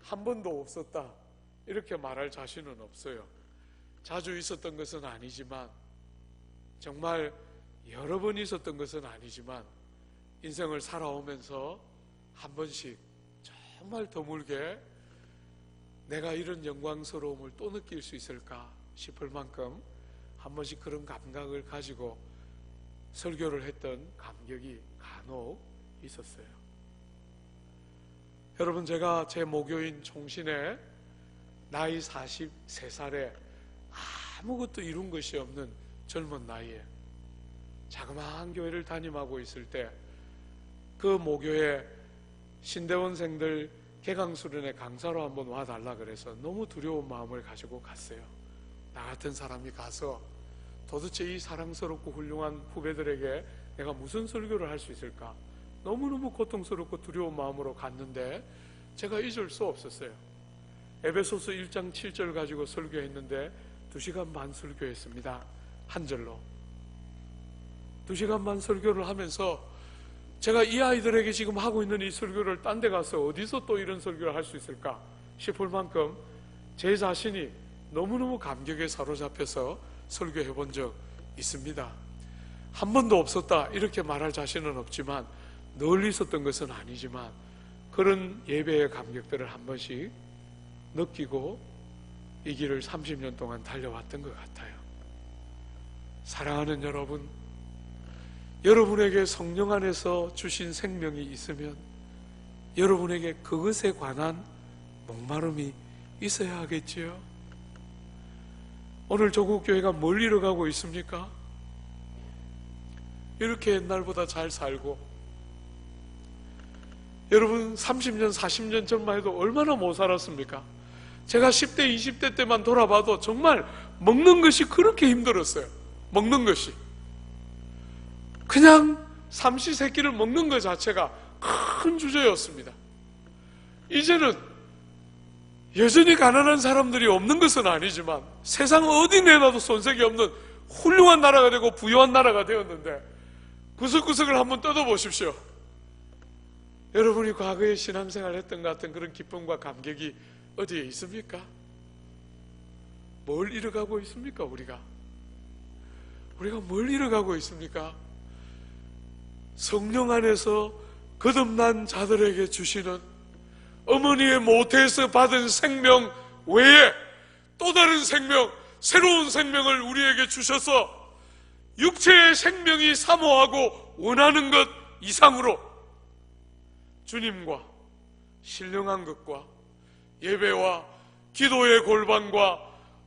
한 번도 없었다 이렇게 말할 자신은 없어요. 자주 있었던 것은 아니지만, 정말 여러 번 있었던 것은 아니지만 인생을 살아오면서 한 번씩 정말 드물게 내가 이런 영광스러움을 또 느낄 수 있을까 싶을 만큼 한 번씩 그런 감각을 가지고 설교를 했던 감격이 간혹 있었어요. 여러분, 제가 제 모교인 총신에 나이 43살에 아무것도 이룬 것이 없는 젊은 나이에 자그마한 교회를 담임하고 있을 때 그 모교에 신대원생들 개강수련회 강사로 한번 와달라 그래서 너무 두려운 마음을 가지고 갔어요. 나 같은 사람이 가서 도대체 이 사랑스럽고 훌륭한 후배들에게 내가 무슨 설교를 할 수 있을까? 너무너무 고통스럽고 두려운 마음으로 갔는데 제가 잊을 수 없었어요. 에베소서 1장 7절 가지고 설교했는데 2시간 반 설교했습니다. 한 절로 2시간 반 설교를 하면서 제가 이 아이들에게 지금 하고 있는 이 설교를 딴 데 가서 어디서 또 이런 설교를 할 수 있을까 싶을 만큼 제 자신이 너무너무 감격에 사로잡혀서 설교해 본 적 있습니다. 한 번도 없었다 이렇게 말할 자신은 없지만, 늘 있었던 것은 아니지만 그런 예배의 감격들을 한 번씩 느끼고 이 길을 30년 동안 달려왔던 것 같아요. 사랑하는 여러분, 여러분에게 성령 안에서 주신 생명이 있으면 여러분에게 그것에 관한 목마름이 있어야 하겠지요. 오늘 조국교회가 뭘 이뤄가고 있습니까? 이렇게 옛날보다 잘 살고, 여러분 30년 40년 전만 해도 얼마나 못 살았습니까? 제가 10대 20대 때만 돌아봐도 정말 먹는 것이 그렇게 힘들었어요. 먹는 것이 그냥 삼시세끼를 먹는 것 자체가 큰 주제였습니다. 이제는 여전히 가난한 사람들이 없는 것은 아니지만 세상 어디 내놔도 손색이 없는 훌륭한 나라가 되고 부유한 나라가 되었는데, 구석구석을 한번 뜯어보십시오. 여러분이 과거에 신앙생활 했던 것 같은 그런 기쁨과 감격이 어디에 있습니까? 뭘 잃어가고 있습니까? 우리가 뭘 잃어가고 있습니까? 성령 안에서 거듭난 자들에게 주시는 어머니의 모태에서 받은 생명 외에 또 다른 생명, 새로운 생명을 우리에게 주셔서 육체의 생명이 사모하고 원하는 것 이상으로 주님과 신령한 것과 예배와 기도의 골방과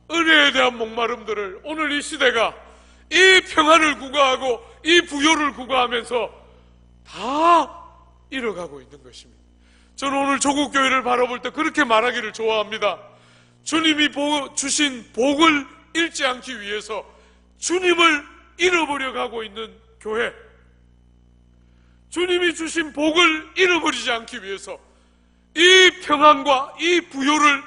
은혜에 대한 목마름들을 오늘 이 시대가 이 평안을 구가하고 이 부요를 구가하면서 다 잃어가고 있는 것입니다. 저는 오늘 조국교회를 바라볼 때 그렇게 말하기를 좋아합니다. 주님이 주신 복을 잃지 않기 위해서 주님을 잃어버려 가고 있는 교회, 주님이 주신 복을 잃어버리지 않기 위해서 이 평안과 이 부요를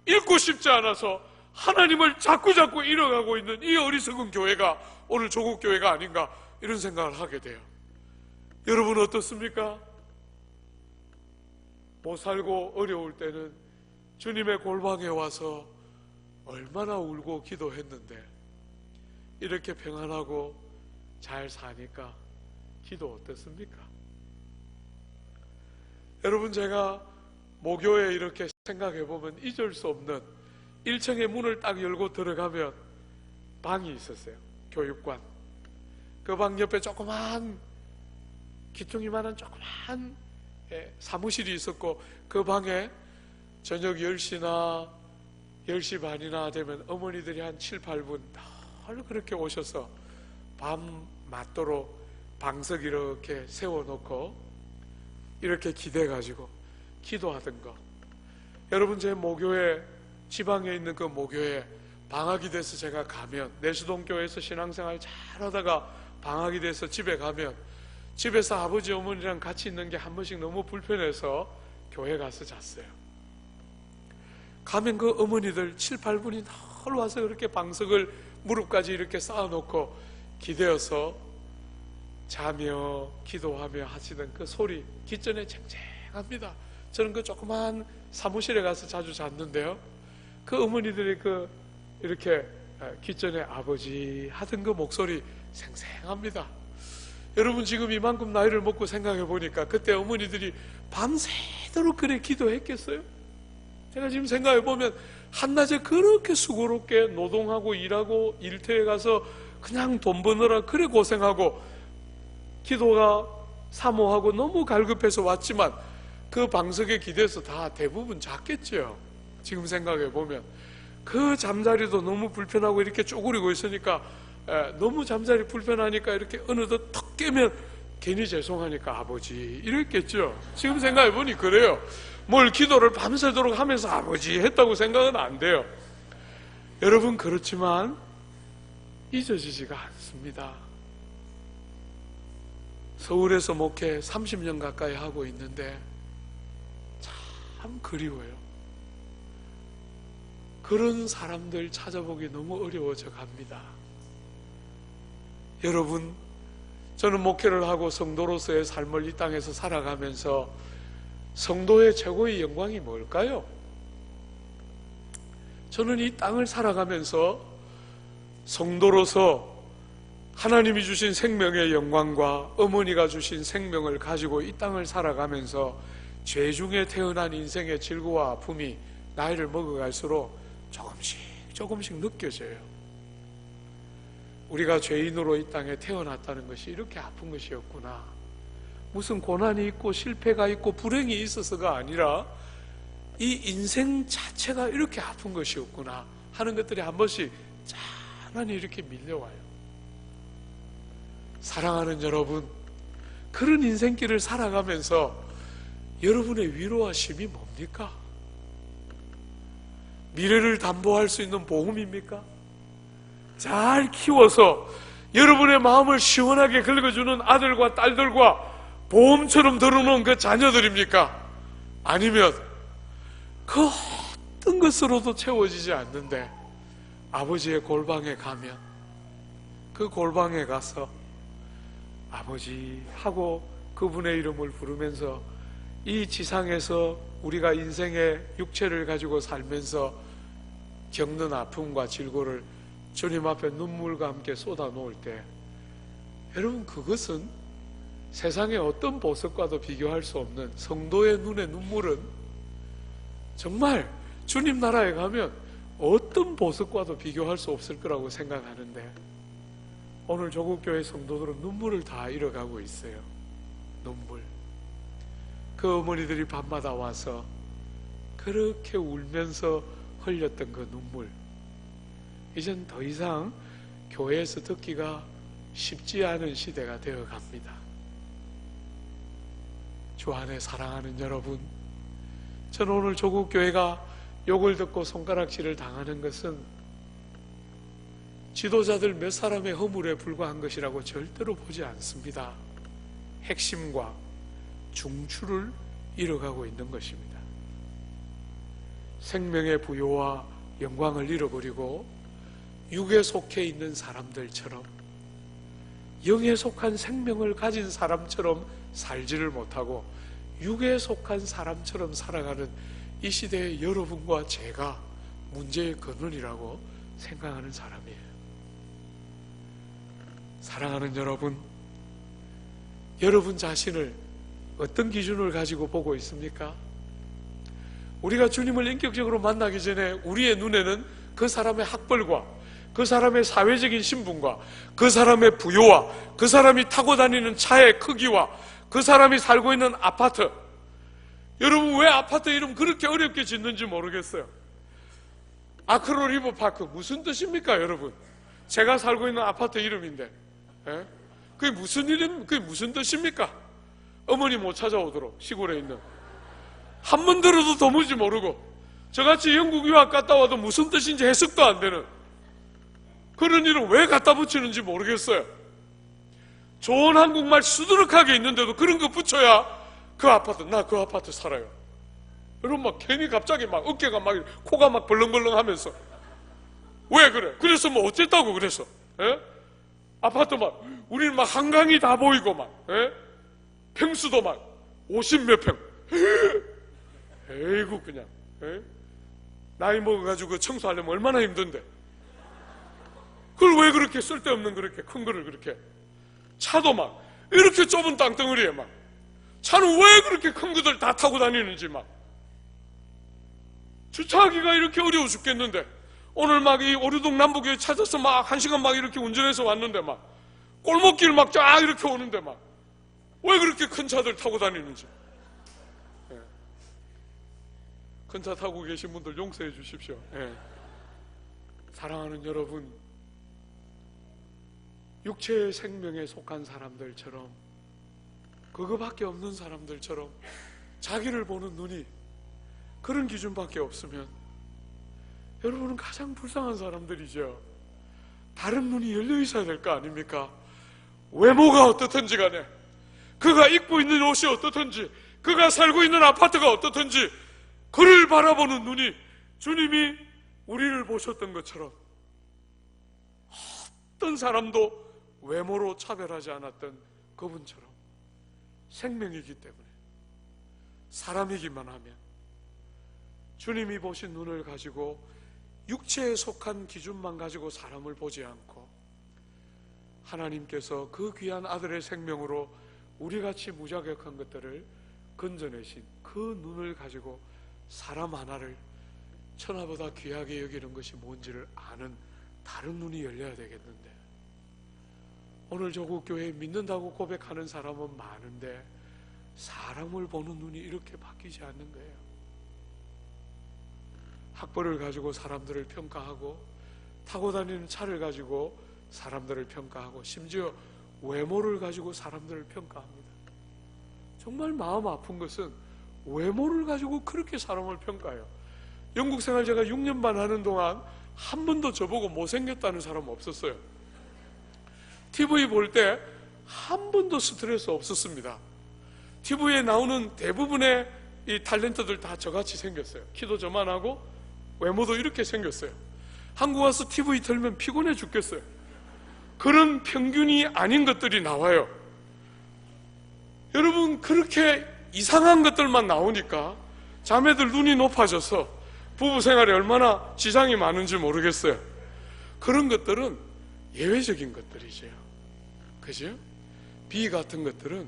잃고 싶지 않아서 하나님을 자꾸 잃어가고 있는 이 어리석은 교회가 오늘 조국교회가 아닌가, 이런 생각을 하게 돼요. 여러분 어떻습니까? 못 살고 어려울 때는 주님의 골방에 와서 얼마나 울고 기도했는데, 이렇게 평안하고 잘 사니까 기도 어떻습니까? 여러분, 제가 모교에 이렇게 생각해 보면 잊을 수 없는 1층의 문을 딱 열고 들어가면 방이 있었어요. 교육관. 그 방 옆에 조그만 기퉁이만한 조그만 사무실이 있었고, 그 방에 저녁 10시나 10시 반이나 되면 어머니들이 한 7, 8분 늘 그렇게 오셔서 밤 맞도록 방석 이렇게 세워놓고 이렇게 기대가지고 기도하던 거. 여러분, 제 모교회, 지방에 있는 그 모교회 방학이 돼서 제가 가면, 내수동교회에서 신앙생활 잘하다가 방학이 돼서 집에 가면 집에서 아버지 어머니랑 같이 있는 게 한 번씩 너무 불편해서 교회 가서 잤어요. 가면 그 어머니들 7, 8분이 늘 와서 그렇게 방석을 무릎까지 이렇게 쌓아놓고 기대어서 자며 기도하며 하시던 그 소리, 귓전에 쟁쟁합니다. 저는 그 조그만 사무실에 가서 자주 잤는데요, 그 어머니들이 그 이렇게 귓전에 아버지 하던 그 목소리 생생합니다. 여러분, 지금 이만큼 나이를 먹고 생각해 보니까 그때 어머니들이 밤새도록 그래 기도했겠어요? 제가 지금 생각해 보면 한낮에 그렇게 수고롭게 노동하고 일하고 일터에 가서 그냥 돈 버느라 그래 고생하고 기도가 사모하고 너무 갈급해서 왔지만 그 방석에 기대서 다 대부분 잤겠죠. 지금 생각해 보면 그 잠자리도 너무 불편하고 이렇게 쪼그리고 있으니까, 너무 잠자리 불편하니까 이렇게 어느덧 턱 깨면 괜히 죄송하니까 아버지 이랬겠죠. 지금 생각해 보니 그래요. 뭘 기도를 밤새도록 하면서 아버지 했다고 생각은 안 돼요. 여러분, 그렇지만 잊어지지가 않습니다. 서울에서 목회 30년 가까이 하고 있는데 참 그리워요. 그런 사람들 찾아보기 너무 어려워져 갑니다. 여러분, 저는 목회를 하고 성도로서의 삶을 이 땅에서 살아가면서 성도의 최고의 영광이 뭘까요? 저는 이 땅을 살아가면서 성도로서 하나님이 주신 생명의 영광과 어머니가 주신 생명을 가지고 이 땅을 살아가면서 죄 중에 태어난 인생의 질고와 아픔이 나이를 먹어갈수록 조금씩 느껴져요. 우리가 죄인으로 이 땅에 태어났다는 것이 이렇게 아픈 것이었구나. 무슨 고난이 있고 실패가 있고 불행이 있어서가 아니라 이 인생 자체가 이렇게 아픈 것이었구나 하는 것들이 한 번씩 찬란히 이렇게 밀려와요. 사랑하는 여러분, 그런 인생길을 살아가면서 여러분의 위로와 쉼이 뭡니까? 미래를 담보할 수 있는 보험입니까? 잘 키워서 여러분의 마음을 시원하게 긁어주는 아들과 딸들과 보험처럼 들어놓은 그 자녀들입니까? 아니면 그 어떤 것으로도 채워지지 않는데 아버지의 골방에 가면 그 골방에 가서 아버지 하고 그분의 이름을 부르면서 이 지상에서 우리가 인생의 육체를 가지고 살면서 겪는 아픔과 질고를 주님 앞에 눈물과 함께 쏟아 놓을 때 여러분, 그것은 세상의 어떤 보석과도 비교할 수 없는 성도의 눈의 눈물은 정말 주님 나라에 가면 어떤 보석과도 비교할 수 없을 거라고 생각하는데 오늘 조국교회 성도들은 눈물을 다 잃어가고 있어요. 눈물. 그 어머니들이 밤마다 와서 그렇게 울면서 흘렸던 그 눈물, 이젠 더 이상 교회에서 듣기가 쉽지 않은 시대가 되어 갑니다. 주 안에 사랑하는 여러분, 저는 오늘 조국교회가 욕을 듣고 손가락질을 당하는 것은 지도자들 몇 사람의 허물에 불과한 것이라고 절대로 보지 않습니다. 핵심과 중추를 잃어가고 있는 것입니다. 생명의 부요와 영광을 잃어버리고 육에 속해 있는 사람들처럼, 영에 속한 생명을 가진 사람처럼 살지를 못하고 육에 속한 사람처럼 살아가는 이 시대의 여러분과 제가 문제의 근원이라고 생각하는 사람이에요. 사랑하는 여러분, 여러분 자신을 어떤 기준을 가지고 보고 있습니까? 우리가 주님을 인격적으로 만나기 전에 우리의 눈에는 그 사람의 학벌과 그 사람의 사회적인 신분과 그 사람의 부요와 그 사람이 타고 다니는 차의 크기와 그 사람이 살고 있는 아파트, 여러분 왜 아파트 이름 그렇게 어렵게 짓는지 모르겠어요. 아크로 리버파크 무슨 뜻입니까 여러분? 제가 살고 있는 아파트 이름인데 그게 무슨 뜻입니까? 어머니 못 찾아오도록 시골에 있는, 한 번 들어도 도무지 모르고 저같이 영국 유학 갔다 와도 무슨 뜻인지 해석도 안 되는 그런 이름 왜 갖다 붙이는지 모르겠어요. 좋은 한국말 수두룩하게 있는데도 그런 거 붙여야 그 아파트, 나 그 아파트 살아요. 여러분 막 괜히 갑자기 막 어깨가 막 코가 막 벌렁벌렁 하면서 왜 그래? 그래서 뭐 어쨌다고 그래서 아파트 막 우리는 막 한강이 다 보이고 막 평수도 막 50몇 평. 에이구 그냥 나이 먹어가지고 그 청소하려면 얼마나 힘든데 그걸 왜 그렇게 쓸데없는 그렇게 큰 거를 그렇게, 차도 막 이렇게 좁은 땅덩어리에 막 차는 왜 그렇게 큰 것들 다 타고 다니는지 막 주차하기가 이렇게 어려워 죽겠는데 오늘 막 이 오류동 남북에 찾아서 막 1시간 막 이렇게 운전해서 왔는데 막 골목길 막 쫙 이렇게 오는데 막 왜 그렇게 큰 차들 타고 다니는지. 큰 차 타고 계신 분들 용서해 주십시오. 사랑하는 여러분, 육체의 생명에 속한 사람들처럼, 그거밖에 없는 사람들처럼 자기를 보는 눈이 그런 기준밖에 없으면 여러분은 가장 불쌍한 사람들이죠. 다른 눈이 열려 있어야 될 거 아닙니까? 외모가 어떻든지 간에, 그가 입고 있는 옷이 어떻든지, 그가 살고 있는 아파트가 어떻든지 그를 바라보는 눈이 주님이 우리를 보셨던 것처럼 어떤 사람도 외모로 차별하지 않았던 그분처럼 생명이기 때문에, 사람이기만 하면 주님이 보신 눈을 가지고 육체에 속한 기준만 가지고 사람을 보지 않고 하나님께서 그 귀한 아들의 생명으로 우리같이 무자격한 것들을 건져내신 그 눈을 가지고 사람 하나를 천하보다 귀하게 여기는 것이 뭔지를 아는 다른 눈이 열려야 되겠는데, 오늘 조국교회에 믿는다고 고백하는 사람은 많은데 사람을 보는 눈이 이렇게 바뀌지 않는 거예요. 학벌을 가지고 사람들을 평가하고, 타고 다니는 차를 가지고 사람들을 평가하고, 심지어 외모를 가지고 사람들을 평가합니다. 정말 마음 아픈 것은 외모를 가지고 그렇게 사람을 평가해요. 영국 생활 제가 6년 반 하는 동안 한 번도 저보고 못생겼다는 사람 없었어요. TV 볼 때 한 번도 스트레스 없었습니다. TV에 나오는 대부분의 이 탤런트들 다 저같이 생겼어요. 키도 저만하고 외모도 이렇게 생겼어요. 한국 와서 TV 틀면 피곤해 죽겠어요. 그런 평균이 아닌 것들이 나와요. 여러분, 그렇게 이상한 것들만 나오니까 자매들 눈이 높아져서 부부 생활에 얼마나 지장이 많은지 모르겠어요. 그런 것들은 예외적인 것들이죠. 그죠? 비 같은 것들은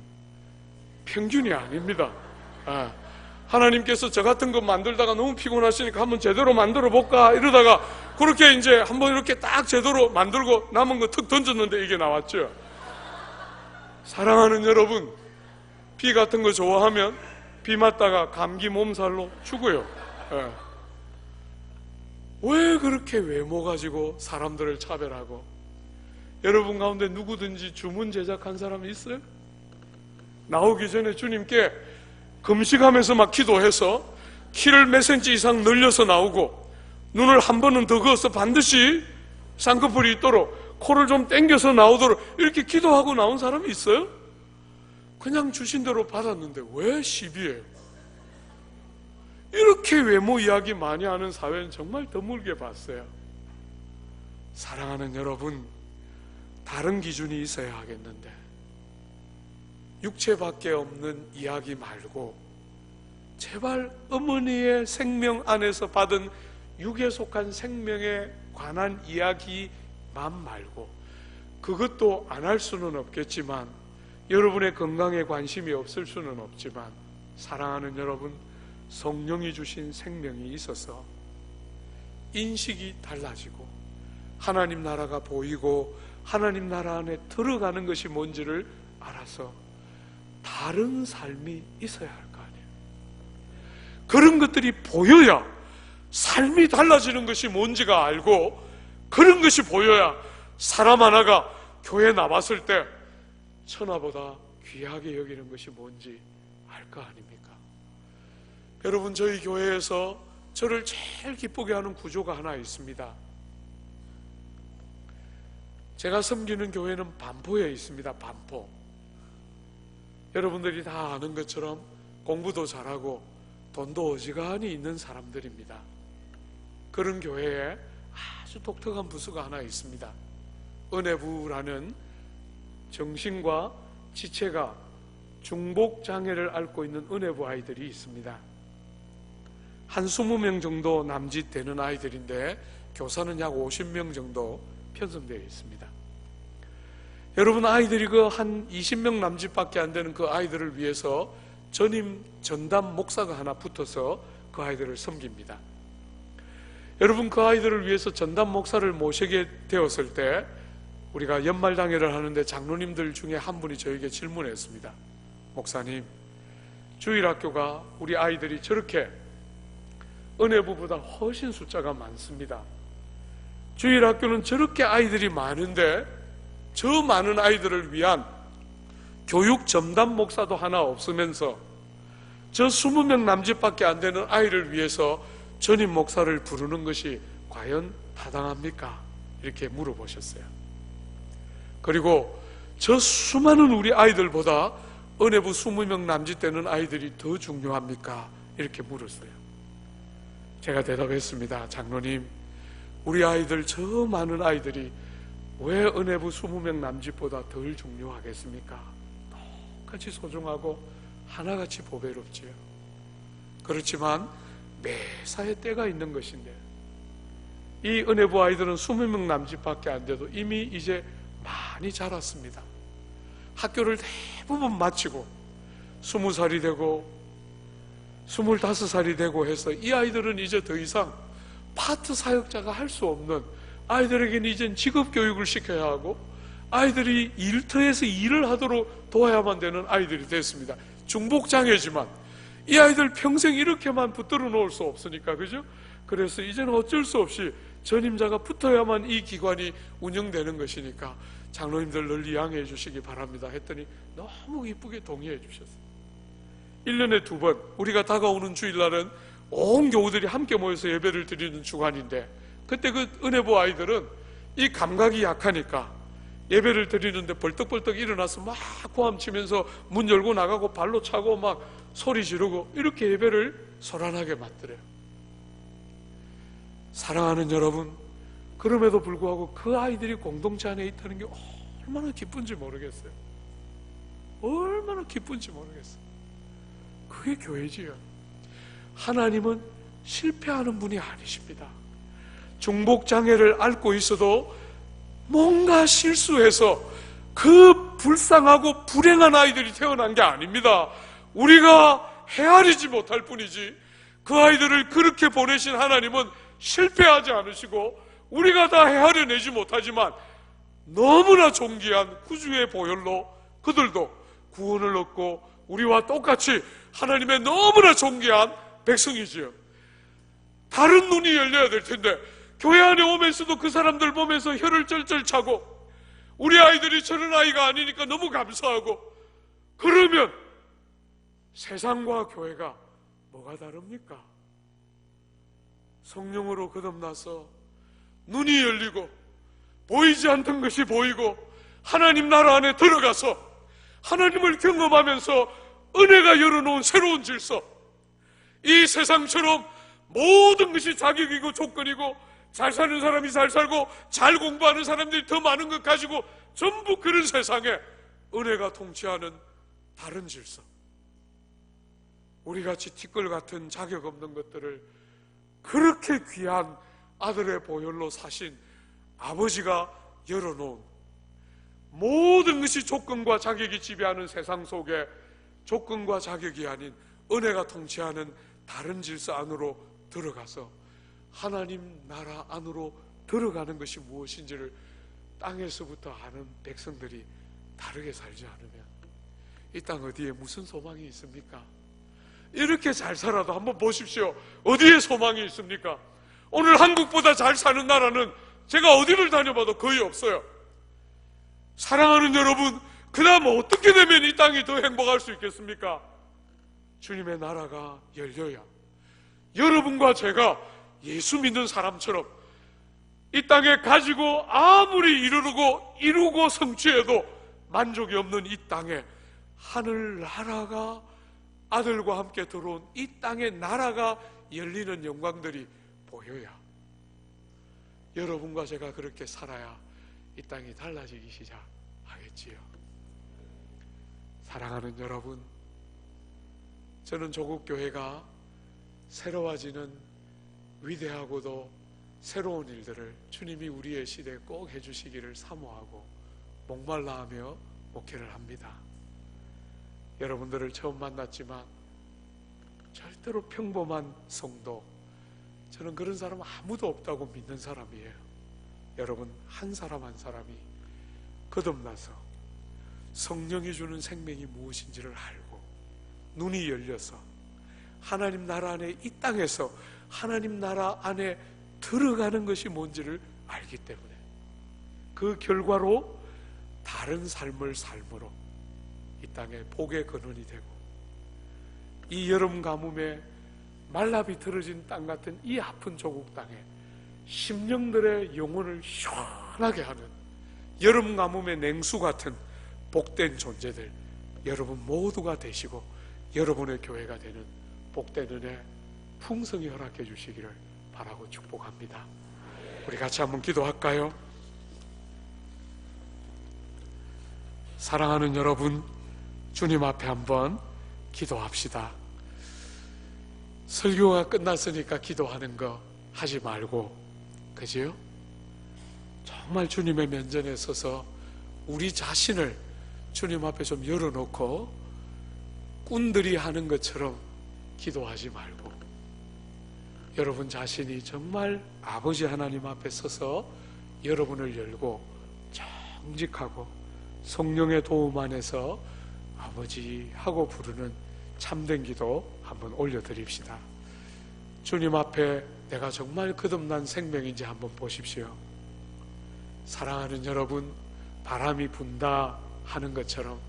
평균이 아닙니다. 하나님께서 저 같은 거 만들다가 너무 피곤하시니까 한번 제대로 만들어 볼까 이러다가 그렇게 이제 한번 이렇게 딱 제대로 만들고 남은 거 툭 던졌는데 이게 나왔죠. 사랑하는 여러분, 비 같은 거 좋아하면 비 맞다가 감기 몸살로 죽어요. 왜 그렇게 외모 가지고 사람들을 차별하고? 여러분 가운데 누구든지 주문 제작한 사람이 있어요? 나오기 전에 주님께 금식하면서 막 기도해서 키를 몇 센치 이상 늘려서 나오고, 눈을 한 번은 더 그어서 반드시 쌍꺼풀이 있도록, 코를 좀 당겨서 나오도록 이렇게 기도하고 나온 사람이 있어요? 그냥 주신 대로 받았는데 왜 시비해요? 이렇게 외모 이야기 많이 하는 사회는 정말 드물게 봤어요. 사랑하는 여러분, 다른 기준이 있어야 하겠는데, 육체밖에 없는 이야기 말고 제발 어머니의 생명 안에서 받은 육에 속한 생명에 관한 이야기만 말고, 그것도 안 할 수는 없겠지만, 여러분의 건강에 관심이 없을 수는 없지만, 사랑하는 여러분, 성령이 주신 생명이 있어서 인식이 달라지고 하나님 나라가 보이고 하나님 나라 안에 들어가는 것이 뭔지를 알아서 다른 삶이 있어야 할 거 아니에요. 그런 것들이 보여야 삶이 달라지는 것이 뭔지가 알고, 그런 것이 보여야 사람 하나가 교회 나왔을 때 천하보다 귀하게 여기는 것이 뭔지 알 거 아닙니까? 여러분, 저희 교회에서 저를 제일 기쁘게 하는 구조가 하나 있습니다. 제가 섬기는 교회는 반포에 있습니다. 반포. 여러분들이 다 아는 것처럼 공부도 잘하고 돈도 어지간히 있는 사람들입니다. 그런 교회에 아주 독특한 부서가 하나 있습니다. 은혜부라는 정신과 지체가 중복장애를 앓고 있는 은혜부 아이들이 있습니다. 한 20명 정도 남짓 되는 아이들인데 교사는 약 50명 정도 편성되어 있습니다. 여러분, 아이들이 그 한 20명 남짓밖에 안 되는 그 아이들을 위해서 전임 전담 목사가 하나 붙어서 그 아이들을 섬깁니다. 여러분, 그 아이들을 위해서 전담 목사를 모시게 되었을 때 우리가 연말당회를 하는데 장로님들 중에 한 분이 저에게 질문했습니다. 목사님, 주일학교가 우리 아이들이 저렇게 은혜부보다 훨씬 숫자가 많습니다. 주일학교는 저렇게 아이들이 많은데 저 많은 아이들을 위한 교육 전담 목사도 하나 없으면서 저 20명 남짓밖에 안 되는 아이를 위해서 전임 목사를 부르는 것이 과연 타당합니까? 이렇게 물어보셨어요. 그리고 저 수많은 우리 아이들보다 은혜부 20명 남짓 되는 아이들이 더 중요합니까? 이렇게 물었어요. 제가 대답했습니다. 장로님, 우리 아이들, 저 많은 아이들이 왜 은혜부 20명 남짓보다 덜 중요하겠습니까? 똑같이 소중하고 하나같이 보배롭지요. 그렇지만 매사에 때가 있는 것인데, 이 은혜부 아이들은 20명 남짓밖에 안 돼도 이미 이제 많이 자랐습니다. 학교를 대부분 마치고 20살이 되고 25살이 되고 해서 이 아이들은 이제 더 이상 파트 사역자가 할 수 없는, 아이들에게는 이젠 직업 교육을 시켜야 하고 아이들이 일터에서 일을 하도록 도와야만 되는 아이들이 됐습니다. 중복장애지만 이 아이들 평생 이렇게만 붙들어 놓을 수 없으니까, 그죠? 그래서 이제는 어쩔 수 없이 전임자가 붙어야만 이 기관이 운영되는 것이니까 장로님들 널리 양해해 주시기 바랍니다 했더니 너무 이쁘게 동의해 주셨어요. 1년에 2번 우리가 다가오는 주일날은 온 교우들이 함께 모여서 예배를 드리는 주간인데, 그때 그 은혜부 아이들은 이 감각이 약하니까 예배를 드리는데 벌떡벌떡 일어나서 막 고함치면서 문 열고 나가고 발로 차고 막 소리 지르고 이렇게 예배를 소란하게 만들어요. 사랑하는 여러분, 그럼에도 불구하고 그 아이들이 공동체 안에 있다는 게 얼마나 기쁜지 모르겠어요. 얼마나 기쁜지 모르겠어요. 그게 교회지요. 하나님은 실패하는 분이 아니십니다. 중복장애를 앓고 있어도 뭔가 실수해서 그 불쌍하고 불행한 아이들이 태어난 게 아닙니다. 우리가 헤아리지 못할 뿐이지, 그 아이들을 그렇게 보내신 하나님은 실패하지 않으시고 우리가 다 헤아려내지 못하지만 너무나 존귀한 구주의 보혈로 그들도 구원을 얻고 우리와 똑같이 하나님의 너무나 존귀한 백성이지요. 다른 눈이 열려야 될 텐데 교회 안에 오면서도 그 사람들 보면서 혀를 쩔쩔 차고 우리 아이들이 저런 아이가 아니니까 너무 감사하고, 그러면 세상과 교회가 뭐가 다릅니까? 성령으로 거듭나서 눈이 열리고 보이지 않던 것이 보이고 하나님 나라 안에 들어가서 하나님을 경험하면서 은혜가 열어놓은 새로운 질서, 이 세상처럼 모든 것이 자격이고 조건이고 잘 사는 사람이 잘 살고 잘 공부하는 사람들이 더 많은 것 가지고 전부 그런 세상에 은혜가 통치하는 다른 질서, 우리같이 티끌 같은 자격 없는 것들을 그렇게 귀한 아들의 보혈로 사신 아버지가 열어놓은, 모든 것이 조건과 자격이 지배하는 세상 속에 조건과 자격이 아닌 은혜가 통치하는 다른 질서 안으로 들어가서 하나님 나라 안으로 들어가는 것이 무엇인지를 땅에서부터 아는 백성들이 다르게 살지 않으면 이 땅 어디에 무슨 소망이 있습니까? 이렇게 잘 살아도 한번 보십시오. 어디에 소망이 있습니까? 오늘 한국보다 잘 사는 나라는 제가 어디를 다녀봐도 거의 없어요. 사랑하는 여러분, 그다음 어떻게 되면 이 땅이 더 행복할 수 있겠습니까? 주님의 나라가 열려야 여러분과 제가 예수 믿는 사람처럼 이 땅에 가지고 아무리 이루고 성취해도 만족이 없는 이 땅에 하늘나라가 아들과 함께 들어온 이 땅의 나라가 열리는 영광들이 보여야 여러분과 제가 그렇게 살아야 이 땅이 달라지기 시작하겠지요. 사랑하는 여러분, 저는 조국 교회가 새로워지는 위대하고도 새로운 일들을 주님이 우리의 시대에 꼭 해주시기를 사모하고 목말라하며 목회를 합니다. 여러분들을 처음 만났지만 절대로 평범한 성도, 저는 그런 사람 아무도 없다고 믿는 사람이에요. 여러분 한 사람 한 사람이 거듭나서 성령이 주는 생명이 무엇인지를 알고 눈이 열려서 하나님 나라 안에, 이 땅에서 하나님 나라 안에 들어가는 것이 뭔지를 알기 때문에 그 결과로 다른 삶을 삶으로 이 땅에 복의 근원이 되고, 이 여름 가뭄에 말라 비틀어진 땅 같은 이 아픈 조국 땅에 심령들의 영혼을 시원하게 하는 여름 가뭄의 냉수 같은 복된 존재들 여러분 모두가 되시고 여러분의 교회가 되는 복된 은혜 풍성히 허락해 주시기를 바라고 축복합니다. 우리 같이 한번 기도할까요? 사랑하는 여러분, 주님 앞에 한번 기도합시다. 설교가 끝났으니까 기도하는 거 하지 말고 그지요? 정말 주님의 면전에 서서 우리 자신을 주님 앞에 좀 열어놓고 꾼들이 하는 것처럼 기도하지 말고 여러분 자신이 정말 아버지 하나님 앞에 서서 여러분을 열고 정직하고 성령의 도움 안에서 아버지 하고 부르는 참된 기도 한번 올려드립시다. 주님 앞에 내가 정말 거듭난 생명인지 한번 보십시오. 사랑하는 여러분, 바람이 분다 하는 것처럼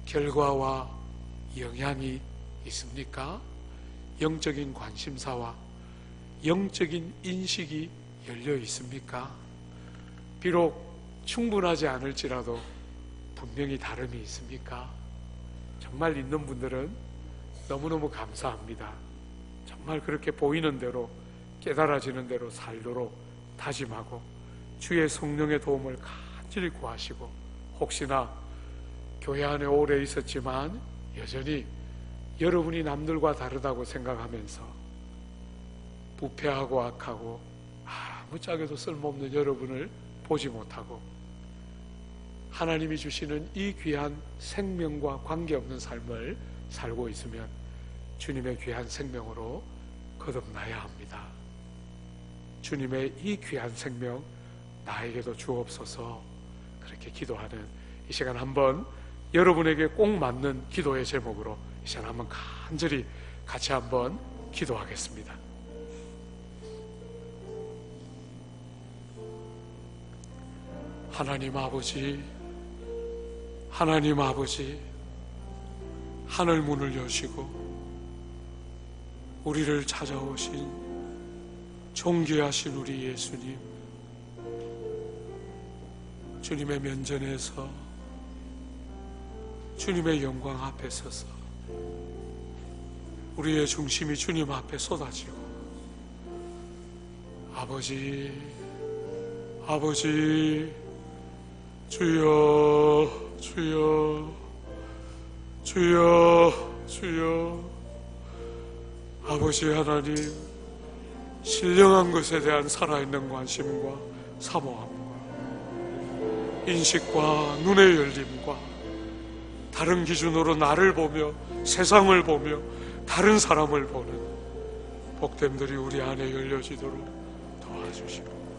결과와 영향이 있습니까? 영적인 관심사와 영적인 인식이 열려 있습니까? 비록 충분하지 않을지라도 분명히 다름이 있습니까? 정말 있는 분들은 너무너무 감사합니다. 정말 그렇게 보이는 대로 깨달아지는 대로 살도록 다짐하고 주의 성령의 도움을 간절히 구하시고 혹시나 교회 안에 오래 있었지만 여전히 여러분이 남들과 다르다고 생각하면서 부패하고 악하고 아무짝에도 쓸모없는 여러분을 보지 못하고 하나님이 주시는 이 귀한 생명과 관계없는 삶을 살고 있으면 주님의 귀한 생명으로 거듭나야 합니다. 주님의 이 귀한 생명 나에게도 주옵소서. 그렇게 기도하는 이 시간 한번 여러분에게 꼭 맞는 기도의 제목으로 이 시간 한번 간절히 같이 한번 기도하겠습니다. 하나님 아버지, 하나님 아버지, 하늘 문을 여시고 우리를 찾아오신 존귀하신 우리 예수님, 주님의 면전에서 주님의 영광 앞에 서서 우리의 중심이 주님 앞에 쏟아지고 아버지, 아버지, 주여, 주여, 주여, 주여. 아버지 하나님, 신령한 것에 대한 살아있는 관심과 사모함과 인식과 눈의 열림과 다른 기준으로 나를 보며 세상을 보며 다른 사람을 보는 복됨들이 우리 안에 열려지도록 도와주시고